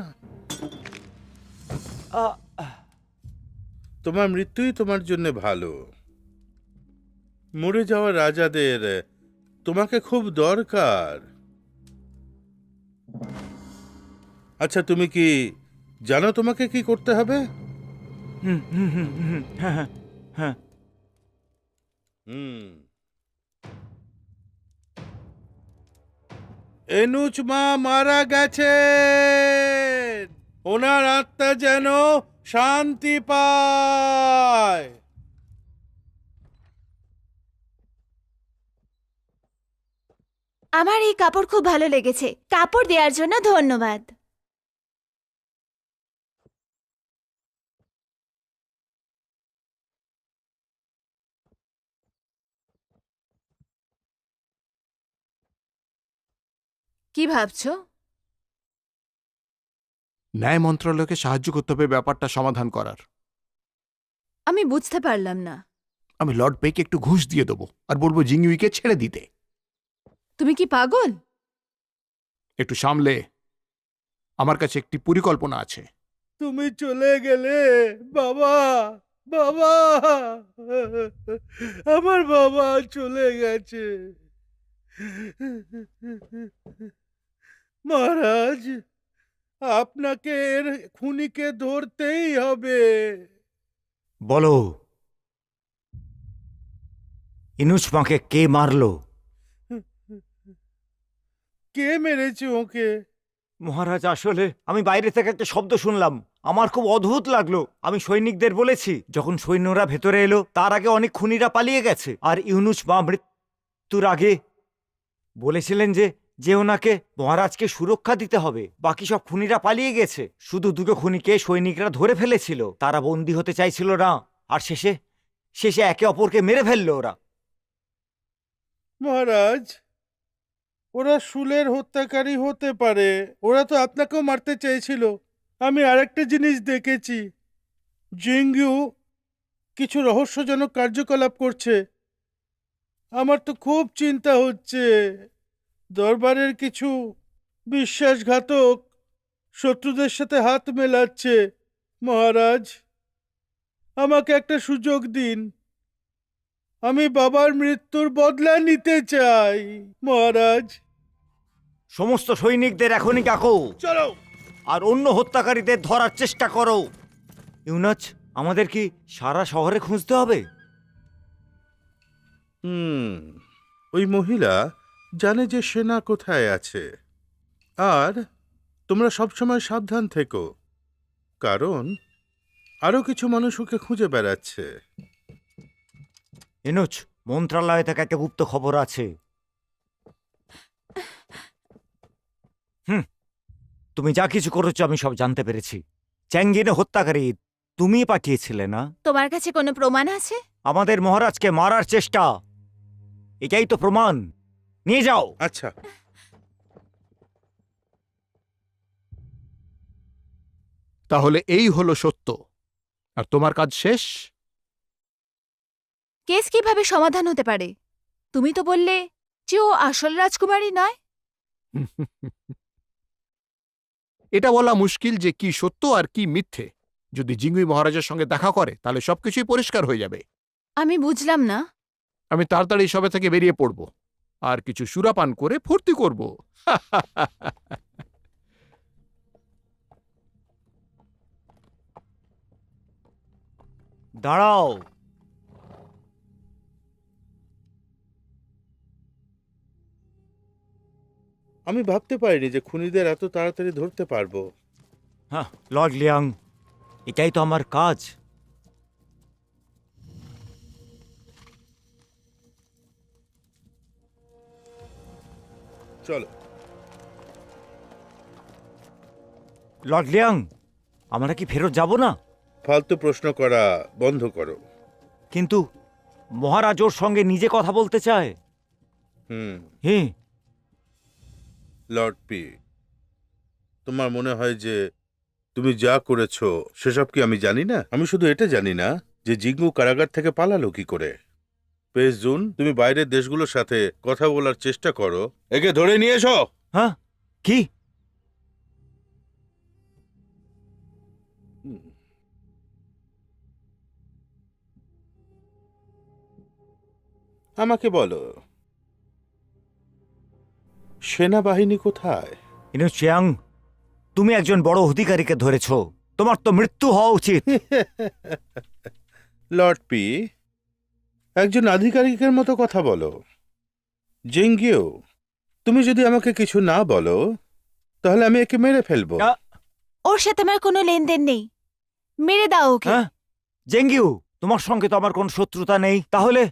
তোমার মৃত্যুই তোমার জন্য ভালো। মরে যাওয়া রাজাদের তোমাকে খুব দরকার। আচ্ছা, তুমি কি জানো তোমাকে কি করতে হবে? হ্যাঁ, হ্যাঁ। হুম। এনুচ মা মারা গেছে, ওনার আত্মা যেন শান্তি পায়। আমার এই কাপড় খুব ভালো লেগেছে। কাপড় দেওয়ার জন্য ধন্যবাদ। কি ভাবছো? ন্যায় মন্ত্রণালয়কে সাহায্য করতে হবে ব্যাপারটা সমাধান করার। আমি বুঝতে পারলাম না। আমি লর্ড পেকে একটু ঘুষ দিয়ে দেবো আর বলবো জিংইউইকে ছেড়ে দিতে। তুমি কি পাগল? একটু সামলে, আমার কাছে একটি পরিকল্পনা আছে। তুমি চলে গেলে বাবা, বাবা, আমার বাবা চলে গেছে। মহারাজ, আপনাকে এর খুনিকে ধরতেই হবে। বলো, ইনুচ মাকে কে মারলো? কে মেরেছে ওকে? মহারাজ, আসলে আমি বাইরে থেকে একটা শব্দ শুনলাম, আমার খুব অদ্ভুত লাগলো। আমি সৈনিকদের বলেছি, যখন সৈন্যরা ভেতরে এলো তার আগে অনেক খুনিরা পালিয়ে গেছে। আর ইউনুস মা মৃত্যুর আগে বলেছিলেন যে যে ওনাকে মহারাজকে সুরক্ষা দিতে হবে। বাকি সব খুনিরা পালিয়ে গেছে, শুধু দুটো খুনিকে সৈনিকরা ধরে ফেলেছিল। তারা বন্দী হতে চাইছিল না, আর শেষে শেষে একে অপরকে মেরে ফেললো ওরা। মহারাজ, ওরা শুলের হত্যাকারী হতে পারে, ওরা তো আপনাকেও মারতে চেয়েছিল। আমি আরেকটা জিনিস দেখেছি, জিংইউ কিছু রহস্যজনক কার্যকলাপ করছে। আমার তো খুব চিন্তা হচ্ছে। দরবারের কিছু বিশ্বাসঘাতক শত্রুদের সাথে হাত মেলাচ্ছে। মহারাজ, আমাকে একটা সুযোগ দিন। আমি বাবার মৃত্যুর বদলা নিতে চাই মহারাজ। সমস্ত সৈনিকদের এখনই ডাকো চলো। আর অন্য হত্যাকারীদের ধরার চেষ্টা করো। ইউনাচ, আমাদের কি সারা শহরে খুঁজতে হবে? ওই মহিলা জানে যে সেনা কোথায় আছে। আর তোমরা সবসময় সাবধান থেকো, কারণ আরো কিছু মানুষ ওকে খুঁজে বেড়াচ্ছে। ইনুচ, মন্ত্রণালয় থেকে একটা গুপ্ত খবর আছে। তুমি যা কিছু করেছো আমি সব জানতে পেরেছি। চ্যাঙ্গিনে হত্যাকারী তুমি পাঠিয়েছিলে না? তোমার কাছে কোনো প্রমাণ আছে? আমাদের মহারাজকে মারার চেষ্টা, এটাই তো প্রমাণ। নিয়ে যাও। আচ্ছা, তাহলে এই হলো সত্য, আর তোমার কাজ শেষ। কেস কিভাবে সমাধান হতে পারে? তুমি তো বললে যে ও আসল রাজকুমারী নয়। এটা বলা মুশকিল যে কি সত্য আর কি মিথ্যে। যদি জিঙ্গুই মহারাজের সঙ্গে দেখা করে তাহলে সবকিছুই পরিষ্কার হয়ে যাবে। আমি বুঝলাম না। আমি তাড়াতাড়ি সবে থেকে বেরিয়ে পড়ব আর কিছু সুরাপান করে ফুর্তি করব। দাঁড়াও। আমি ভাবতে পারিনি যে খুনিদের এত তাড়াতাড়ি ধরতে পারবো। হ্যাঁ লর্ড লিয়াং, এটাই তো আমার কাজ। চলো। লর্ড লিয়াং, আমরা কি ফেরত যাব না? ফালতু প্রশ্ন করা বন্ধ করো। কিন্তু মহারাজ ওর সঙ্গে নিজে কথা বলতে চায়। হ্যাঁ। লর্ড পি, তোমার মনে হয় যে তুমি যা করেছো সেসব কি আমি জানি না? আমি শুধু এটা জানি না যে জিঙ্গু কারাগার থেকে পালালো কি করে। পেস জুন, তুমি বাইরের দেশগুলোর সাথে কথা বলার চেষ্টা করো, একে ধরে নিয়ে এসো। হ্যাঁ, কি? আমাকে বলো, সেনাবাহিনী কোথায়? ইনু চিয়াং, তুমি একজন বড় অধিকারীকে ধরেছ, তোমার তো মৃত্যু হওয়া উচিত। লর্ড পি, একজন আধিকারিকের মতো কথা বলো। জিঙ্গিও, তুমি যদি আমাকে কিছু না বলো তাহলে আমি একে মেরে ফেলবো। ওর সাথে আমার কোনো লেনদেন নেই। মেরে দাও ওকে। হ্যাঁ, জেঙ্গিউ, তোমার সঙ্গে তো আমার কোনো শত্রুতা নেই। তাহলে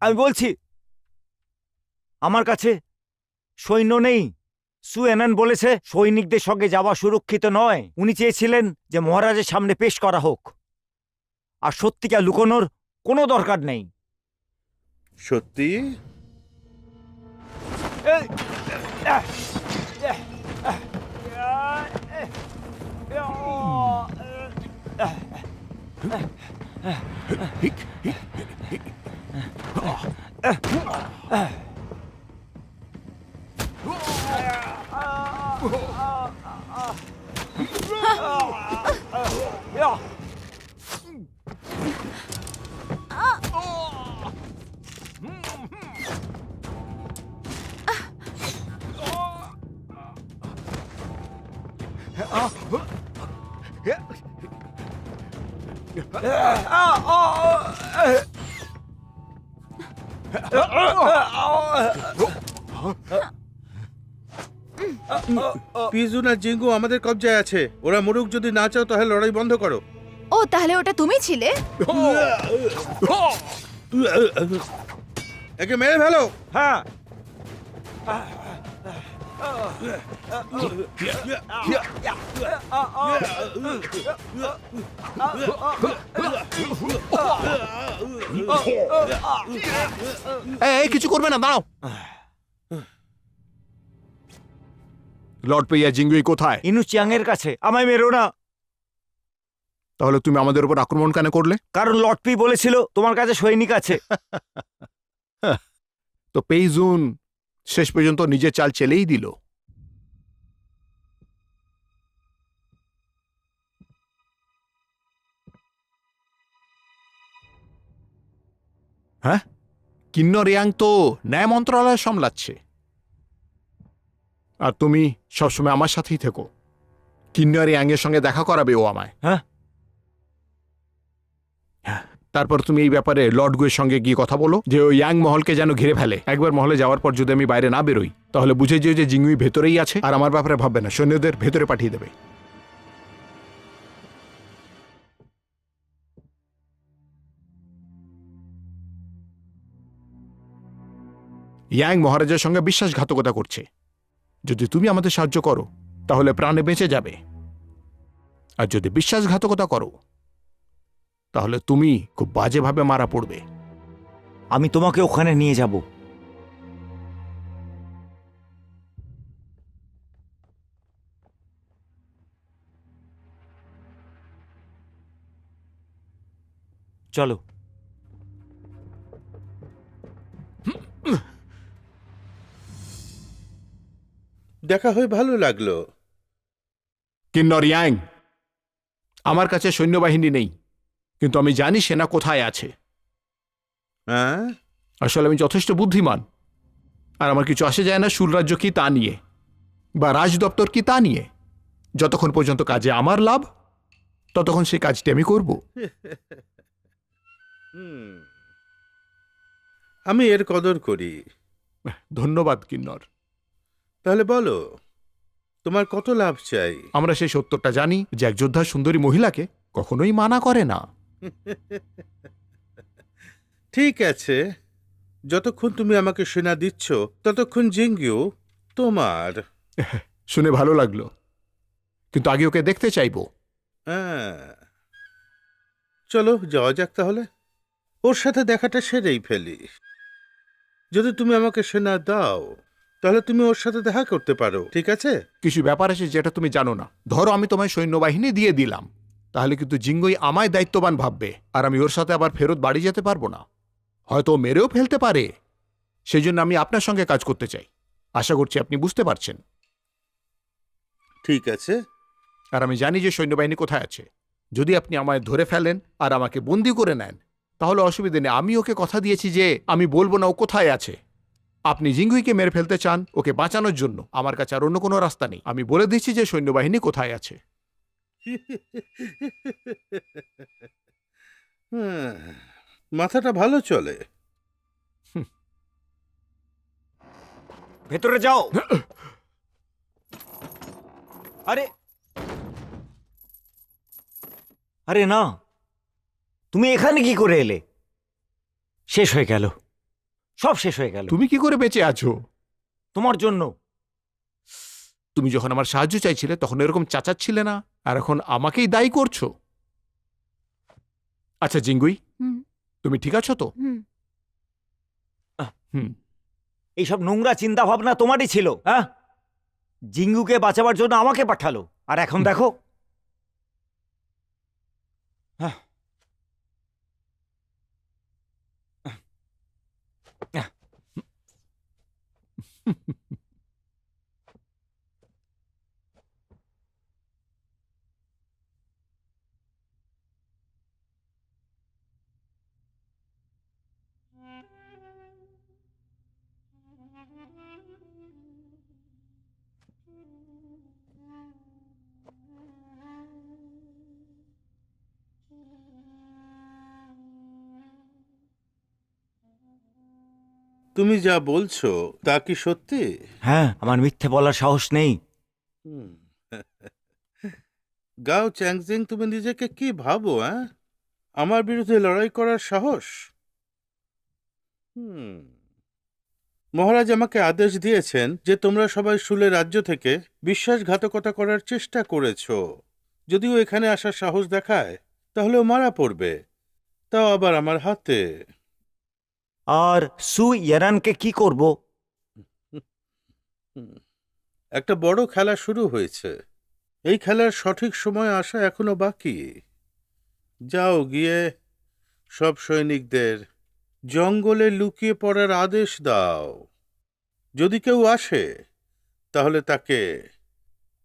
আমি বলছি, আমার কাছে সৈন্য নেই। সু এনান বলেছে সৈনিকদের সঙ্গে যাওয়া সুরক্ষিত নয়। উনি চেয়েছিলেন যে মহারাজের সামনে পেশ করা হোক। আর সত্যিটা লুকোনোর কোনো দরকার নেই। সত্যি? পিজুন আর জিঙ্গু আমাদের কবজায় আছে। ওরা মরুক, যদি না চাও তাহলে লড়াই বন্ধ করো। ও, তাহলে ওটা তুমি ছিলে? একে মেরে ফেলো। হ্যাঁ, এই কিছু করবে না, দাঁড়াও। লর্ড পেইয়া জিঙ্গুই কোথায়? ইনু চিয়াং এর কাছে। আমায় মেরো না। তাহলে তুমি আমাদের উপর আক্রমণ কেন করলে? কারণ লর্ড পি বলেছিল তোমার কাছে সৈনিক আছে। তো পেইজুন শেষ পর্যন্ত নিজের চাল চেলেই দিল। হ্যাঁ, কিন্নর ইয়াং তো ন্যায় মন্ত্রণালয় সামলাচ্ছে, আর তুমি সবসময় আমার সাথেই থেকো। কিন্নর ইয়াং এর সঙ্গে দেখা করাবে ও আমায়। হ্যাঁ? তারপর তুমি এই ব্যাপারে লর্ড গুয়ের সঙ্গে গিয়ে কথা বলো যে ওই ইয়াং মহলকে যেন ঘিরে ফেলে। একবার মহলে যাওয়ার পর যদি আমি বাইরে না বেরোই, তাহলে বুঝে যেও যে জিঙ্গুই ভেতরেই আছে, আর আমার ব্যাপারে ভাববে না, সৈন্যদের ভেতরে পাঠিয়ে দেবে। ইয়াং মহারাজের সঙ্গে বিশ্বাসঘাতকতা করছে। যদি তুমি আমাদের সাহায্য করো তাহলে প্রাণে বেঁচে যাবে, আর যদি বিশ্বাসঘাতকতা করো তাহলে তুমি খুব বাজেভাবে মারা পড়বে। আমি তোমাকে ওখানে নিয়ে যাব। চলো। দেখা হয়ে ভালো লাগলো। কিন্নর ইয়াং, আমার কাছে সৈন্যবাহিনী নেই, কিন্তু আমি জানি সেনা কোথায় আছে। হ্যাঁ, আসলে আমি যথেষ্ট বুদ্ধিমান, আর আমার কিছু আসে যায় না শুল রাজ্য কি তা নিয়ে, বা রাজ দপ্তর কি তা নিয়ে। যতক্ষণ পর্যন্ত কাজে আমার লাভ, ততক্ষণ সেই কাজটি আমি করব। হুম, আমি এর কদর করি। ধন্যবাদ কিন্নর। তাহলে বলো, তোমার কত লাভ চাই? আমরা সেই সত্যটা জানি যে এক যোদ্ধা সুন্দরী মহিলাকে কখনোই মানা করে না। ঠিক আছে, যতক্ষণ তুমি আমাকে সেনা দিচ্ছ ততক্ষণ জিঙ্গিও তোমার। শুনে ভালো লাগলো, কিন্তু আগে ওকে দেখতে চাইবো। হ্যাঁ, চলো যাওয়া যাক তাহলে। ওর সাথে দেখাটা সেরেই ফেলি। যদি তুমি আমাকে সেনা দাও তাহলে তুমি ওর সাথে দেখা করতে পারো, ঠিক আছে? কিছু ব্যাপার আছে যেটা তুমি জানো না। ধরো আমি তোমায় সৈন্যবাহিনী দিয়ে দিলাম, তাহলে কিন্তু জিঙ্গই আমায় দায়িত্ববান ভাববে, আর আমি ওর সাথে আবার ফেরত বাড়ি যেতে পারবো না। হয়তো ও মেরেও ফেলতে পারে। সেই জন্য আমি আপনার সঙ্গে কাজ করতে চাই। আশা করছি আপনি বুঝতে পারছেন। ঠিক আছে। আর আমি জানি যে সৈন্যবাহিনী কোথায় আছে। যদি আপনি আমায় ধরে ফেলেন আর আমাকে বন্দি করে নেন, তাহলে অসুবিধে নেই। আমি ওকে কথা দিয়েছি যে আমি বলবো না ও কোথায় আছে। আপনি জিঙ্গুইকে মেরে ফেলতে চান ওকে বাঁচানোর জন্য, আমার কাছে আর অন্য কোনো রাস্তা নেই। আমি বলে দিচ্ছি যে সৈন্যবাহিনী কোথায় আছে। হ্যাঁ, মাথাটা ভালো চলে। ভেতরে যাও। আরে আরে না, তুমি এখানে কি করে এলে? শেষ হয়ে গেল, সব শেষ হয়ে গেল তুমি কি করে বেঁচে আছো? তোমার জন্য। তুমি যখন আমার সাহায্য চাইছিলে তখন এরকম চাচাচ্ছিলে না, আর এখন আমাকেই দায়ী করছো। আচ্ছা জিঙ্গুই, হুম, তুমি ঠিক আছো তো? হুম। হুম। এইসব নোংরা চিন্তা ভাবনা তোমারই ছিল, হ্যাঁ? জিঙ্গুকে বাঁচাবার জন্য আমাকে পাঠালো, আর এখন দেখো। হ্যাঁ। তুমি যা বলছো তা কি সত্যি? হ্যাঁ, আমার মিথ্যে বলার সাহস নেই। হুম। গাও চ্যাংজিং, তুমি নিজেকে কি ভাবো? হ্যাঁ, আমার বিরুদ্ধে লড়াই করার সাহস? হুম। মহারাজ আমাকে আদেশ দিয়েছেন যে তোমরা সবাই শুলে রাজ্য থেকে বিশ্বাসঘাতকতা করার চেষ্টা করেছো। যদিও এখানে আসার সাহস দেখায় তাহলে ও মারা পড়বে, তাও আবার আমার হাতে। আর সু ইয়ারানকে কি করব? একটা বড় খেলা শুরু হয়েছে। এই খেলার সঠিক সময় আসা এখনো বাকি। যাও গিয়ে সব সৈনিকদের জঙ্গলে লুকিয়ে পড়ার আদেশ দাও। যদি কেউ আসে তাহলে তাকে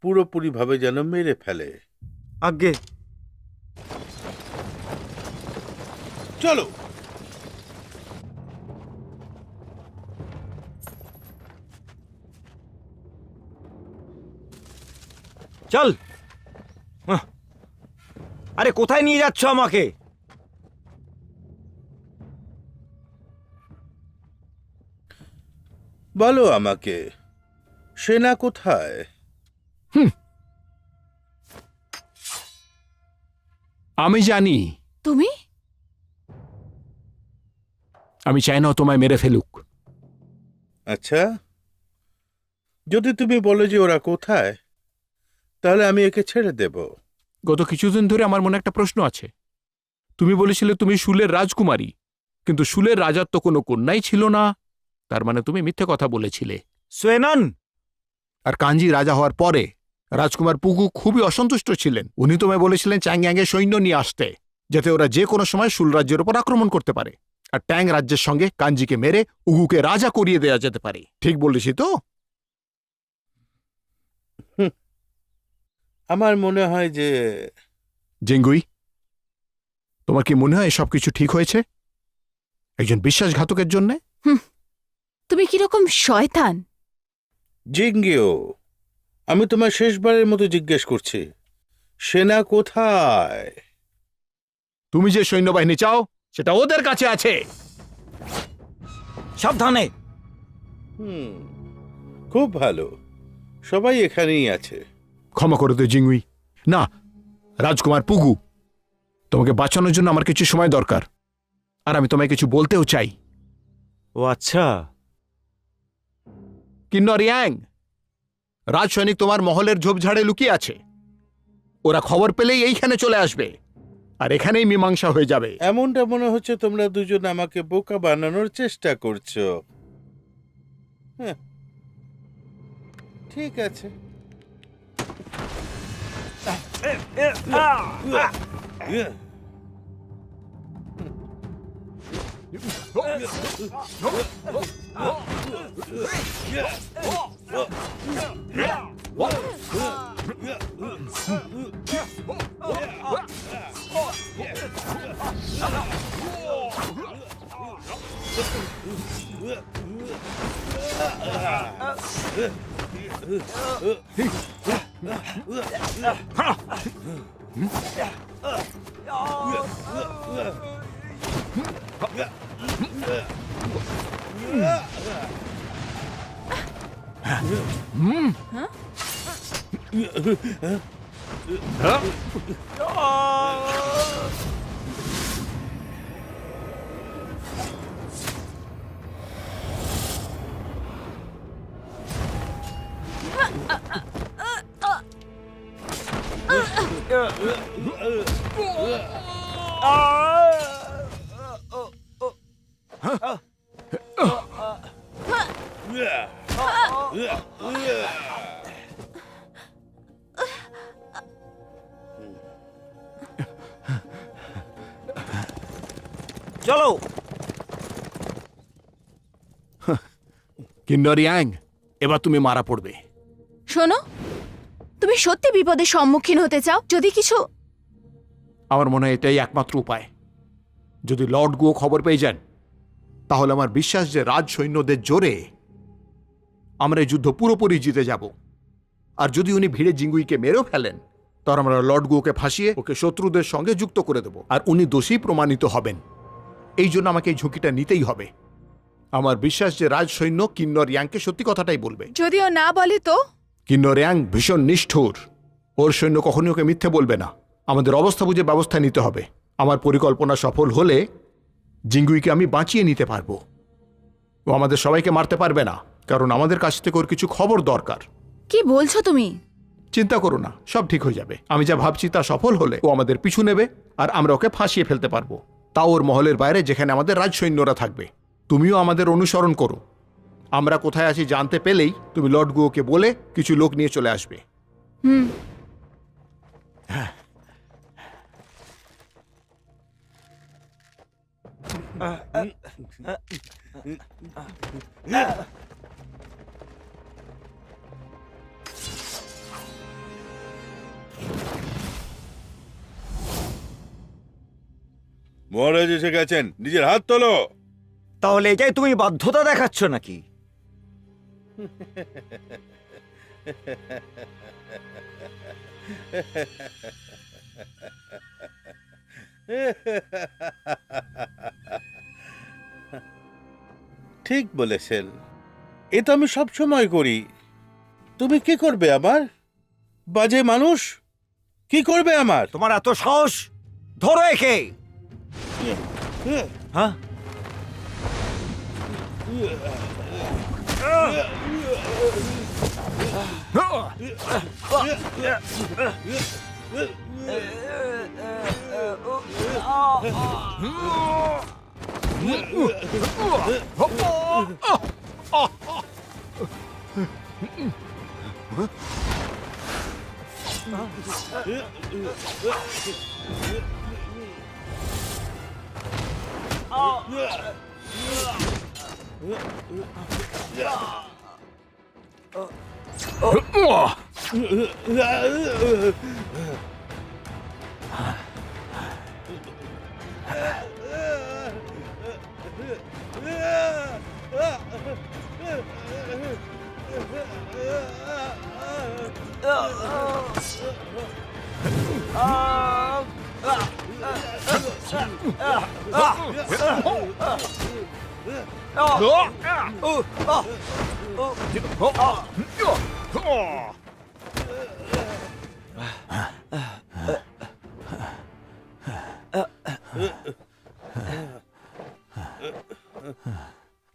পুরোপুরিভাবে যেন মেরে ফেলে। আজ্ঞে। চলো। চল। আরে কোথায় নিয়ে যাচ্ছ আমাকে? বলো আমাকে, সেনা কোথায়? আমি জানি। তুমি? আমি চাই না ও তোমায় মেরে ফেলুক। আচ্ছা, যদি তুমি বলো যে ওরা কোথায়, তাহলে আমি একে ছেড়ে দেব। গত কিছুদিন ধরে আমার মনে একটা প্রশ্ন আছে। তুমি বলেছিলে তুমি শুলের রাজকুমারী, কিন্তু শুলের রাজার তো কোনো কন্যাই ছিল না। তার মানে তুমি মিথ্যে কথা বলেছিলে। সোয়েনন। আর কাঞ্জি রাজা হওয়ার পরে রাজকুমার পুগু খুবই অসন্তুষ্ট ছিলেন। উনি তোমায় বলেছিলেন চ্যাংয়াংয়ে সৈন্য নিয়ে আসতে, যাতে ওরা যে কোনো সময় শুল রাজ্যের উপর আক্রমণ করতে পারে, আর ট্যাং রাজ্যের সঙ্গে কাঞ্জিকে মেরে উগুকে রাজা করিয়ে দেওয়া যেতে পারে। ঠিক বলেছি তো? আমার মনে হয় যে জিঙ্গুই, তোমার কি মনে হয় সব কিছু ঠিক হয়েছে একজন বিশ্বাসঘাতকের জন্যে? তুমি কিরকম শয়তান! জিঙ্গিও, আমি তোমার শেষবারের মতো জিজ্ঞেস করছি, সেনা কোথায়? তুমি যে সৈন্যবাহিনী চাও সেটা ওদের কাছে আছে। সাবধানে। খুব ভালো, সবাই এখানেই আছে। ক্ষমা করে দে জিঙ্গুই। না, রাজকুমার পুগু, তোমাকে বাঁচানোর জন্য আমার কিছু সময় দরকার, আর আমি তোমায় কিছু বলতেও চাই। ও আচ্ছা। কিন্নর ইয়াং, রাজ সৈনিক তোমার মহলের ঝোপঝাড়ে লুকিয়ে আছে। ওরা খবর পেলেই এইখানে চলে আসবে, আর এখানেই মীমাংসা হয়ে যাবে। এমনটা মনে হচ্ছে তোমরা দুজন আমাকে বোকা বানানোর চেষ্টা করছো। হ্যাঁ, ঠিক আছে। চলো। কিন্নর ইয়াং, এবার তুমি মারা পড়বে। শোনো, তুমি সত্যি বিপদের সম্মুখীন হতে চাও? যদি কিছু... আমার মনে হয় এটাই একমাত্র উপায়। যদি লর্ড গুও খবর পেয়ে যান, তাহলে আমার বিশ্বাস যে রাজ সৈন্যদের জোরে আমরা এই যুদ্ধ পুরোপুরি জিতে যাব। আর যদি উনি ভিড়ে জিঙ্গুইকে মেরেও ফেলেন, তাহলে আমরা লর্ড গুওকে ফাঁসিয়ে ওকে শত্রুদের সঙ্গে যুক্ত করে দেব, আর উনি দোষী প্রমাণিত হবেন। এই জন্য আমাকে এই ঝুঁকিটা নিতেই হবে। আমার বিশ্বাস যে রাজ সৈন্য কিন্নর ইয়াংকে সত্যি কথাটাই বলবে। যদিও না বলে তো? কিন্নর ইয়াং ভীষণ নিষ্ঠুর। ওর সৈন্য কখনই ওকে মিথ্যে বলবে না। আমাদের অবস্থা বুঝে ব্যবস্থা নিতে হবে। আমার পরিকল্পনা সফল হলে জিঙ্গুইকে আমি বাঁচিয়ে নিতে পারবো। ও আমাদের সবাইকে মারতে পারবে না, কারণ আমাদের কাছ থেকে ওর কিছু খবর দরকার। কি বলছো তুমি? চিন্তা করো না, সব ঠিক হয়ে যাবে। আমি যা ভাবছি তা সফল হলে ও আমাদের পিছু নেবে, আর আমরা ওকে ফাঁসিয়ে ফেলতে পারবো, তাও ওর মহলের বাইরে, যেখানে আমাদের রাজ সৈন্যরা থাকবে। তুমিও আমাদের অনুসরণ করো। আমরা কোথায় আছি জানতে পেলেই তুমি লর্ড গুওকে বলে কিছু লোক নিয়ে চলে আসবে। হুম। মহারাজ এসে গেছেন, নিজের হাত তোলো। তাহলে এটাই তুমি বাধ্যতা দেখাচ্ছ নাকি? ঠিক বলেছেন, এ তো আমি সব সময় করি। তুমি কি করবে আমার? বাজে মানুষ, কি করবে আমার? তোমার এত সাহস? ধরো একে। হ্যাঁ,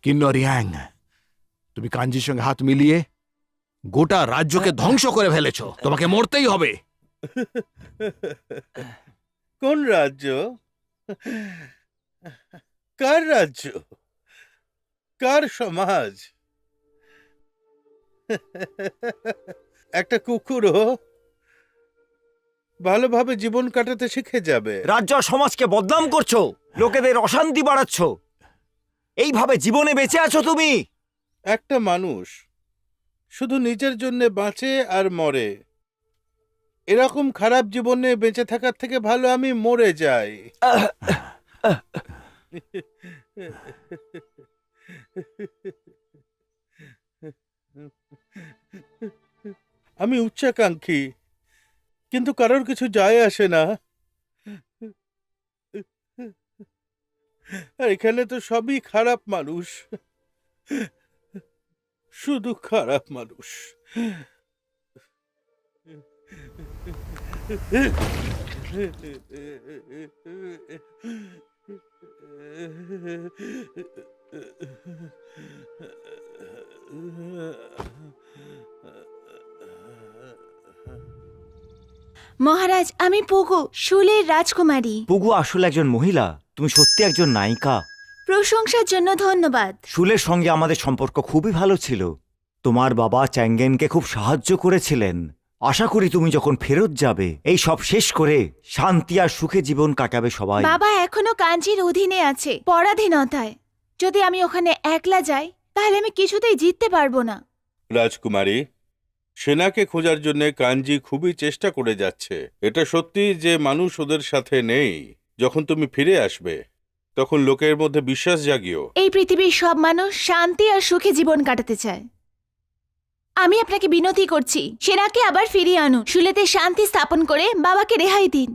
কিন্নর ইয়াং, তুমি কাঞ্জির সঙ্গে হাত মিলিয়ে গোটা রাজ্যকে ধ্বংস করে ফেলেছো। তোমাকে মরতেই হবে। কোন রাজ্য? কার রাজ্য? কার সমাজ? একটা কুকুরও ভালোভাবে জীবন কাটাতে শিখে যাবে। রাজ্য আর সমাজকে বদনাম করছো, লোকেদের অশান্তি বাড়াচ্ছ। এইভাবে জীবনে বেঁচে আছো তুমি। একটা মানুষ শুধু নিজের জন্য বাঁচে আর মরে, এরকম খারাপ জীবনে বেঁচে থাকার থেকে ভালো আমি মরে যাই। আমি উচ্চাকাঙ্ক্ষী, কিন্তু কারোর কিছু যায় আসে না। আর এখানে তো সবই খারাপ মানুষ, শুধু খারাপ মানুষ। মহারাজ, আমি পুগু, শুলের রাজকুমারী। পুগু আসলে একজন মহিলা, তুমি সত্যি একজন নায়িকা। প্রশংসার জন্য ধন্যবাদ। শুলের সঙ্গে আমাদের সম্পর্ক খুবই ভালো ছিল। তোমার বাবা চ্যাঙ্গেনকে খুব সাহায্য করেছিলেন। আশা করি তুমি যখন ফেরত যাবে এই সব শেষ করে শান্তি আর সুখে জীবন কাটাবে সবাই। বাবা এখনো কাঞ্জির অধীনে আছে, পরাধীনতায়। যদি আমি ওখানে একলা যাই তাহলে আমি কিছুতেই জিততে পারবো না। রাজকুমারী, সেনাকে খোঁজার জন্য কাঞ্জি খুবই চেষ্টা করে যাচ্ছে। এটা সত্যি যে মানুষ ওদের সাথে নেই। যখন তুমি ফিরে আসবে তখন লোকের মধ্যে বিশ্বাস জাগিও। এই পৃথিবীর সব মানুষ শান্তি আর সুখে জীবন কাটাতে চায়। আমি আপনাকে বিনতি করছি, সেনাকে আবার ফিরিয়ে আনুন। শুলেতে শান্তি স্থাপন করে বাবাকে রেহাই দিন।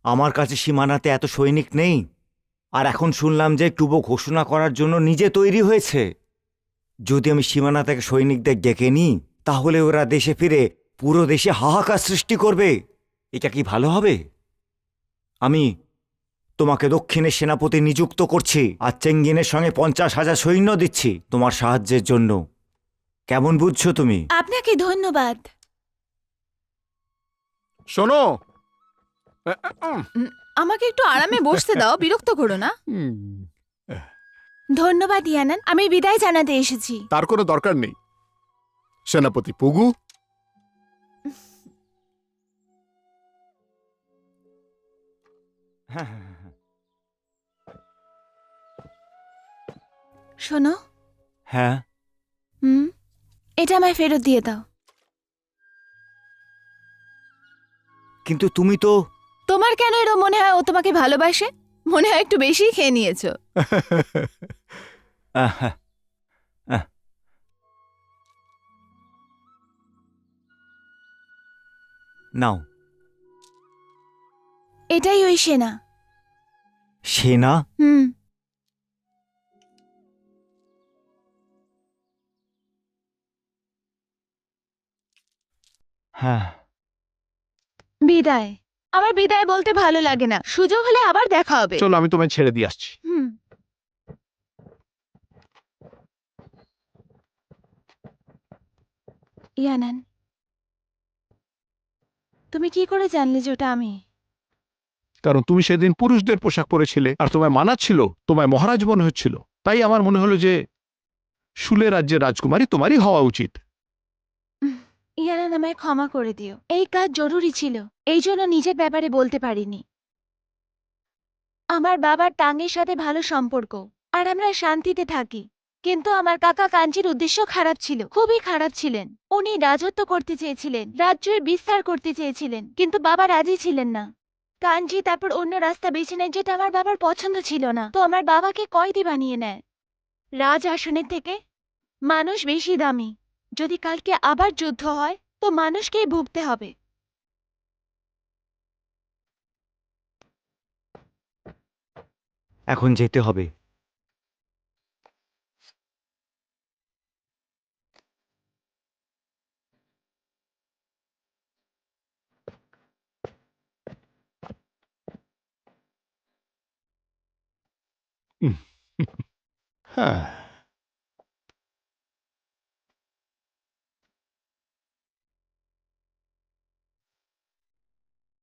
আমার কাছে সীমানাতে এত সৈনিক নেই। আর এখন শুনলাম যে টুবো ঘোষণা করার জন্য নিজে তৈরি হয়েছে। যদি আমি সীমানা থেকে সৈনিকদের ডেকে নিই তাহলে ওরা দেশে ফিরে পুরো দেশে হাহাকার সৃষ্টি করবে। এটা কি ভালো হবে? আমি তোমাকে দক্ষিণের সেনাপতি নিযুক্ত করছি আর চেঙ্গিনের সঙ্গে 50,000 সৈন্য দিচ্ছি তোমার সাহায্যের জন্য। কেমন বুঝছো তুমি? আপনাকে ধন্যবাদ। শোনো, আমাকে একটু আরামে বসতে দাও, বিরক্ত করো না। ধন্যবাদ ইয়ানান, আমি বিদায় জানাতে এসেছি। তার কোনো দরকার নেই। সেনাপতি পুগু, শোনো, হ্যাঁ, এটা আমায় ফেরত দিয়ে দাও। কিন্তু তুমি তো... তোমার কেন এরও মনে হয় ও তোমাকে ভালোবাসে? মনে হয় একটু বেশি খেয়ে নিয়েছো। আহ, আহ। নাও। এটাই ওই সেনা। সেনা? হুম। হ্যাঁ। বিদায়। আমার বিদায় বলতে ভালো লাগে না, সুযোগ হলে আবার দেখা হবে। চলো আমি তোমায় ছেড়ে দিয়ে আসছি। হুম। ইয়ানান, তুমি কি করে জানলে যে ওটা আমি? কারণ তুমি সেদিন পুরুষদের পোশাক পরেছিলে আর তোমায় মানাচ্ছিল, তোমায় মহারাজ মনে হচ্ছিল। তাই আমার মনে হলো যে শুলে রাজ্যের রাজকুমারী তোমারই হওয়া উচিত। ইয়ানান, আমায় ক্ষমা করে দিও। এই কাজ জরুরি ছিল, এই জন্য নিজের ব্যাপারে বলতে পারিনি। আমার বাবার টাঙ্গের সাথে ভালো সম্পর্ক, আর আমরা শান্তিতে থাকি। কিন্তু আমার কাকা কাঞ্চির উদ্দেশ্য খারাপ ছিল, খুবই খারাপ ছিলেন। উনি রাজত্ব করতে চেয়েছিলেন, রাজ্যের বিস্তার করতে চেয়েছিলেন, কিন্তু বাবা রাজি ছিলেন না। কাঞ্চি তারপর অন্য রাস্তা বেছে নেয়, যেটা আমার বাবার পছন্দ ছিল না। তো আমার বাবাকে কয়েদি বানিয়ে নেয়। রাজ আসনের থেকে মানুষ বেশি দামি। যদি কালকে আবার যুদ্ধ হয় তো মানুষকেই ভুগতে হবে। এখন যেতে হবে। হ্যাঁ।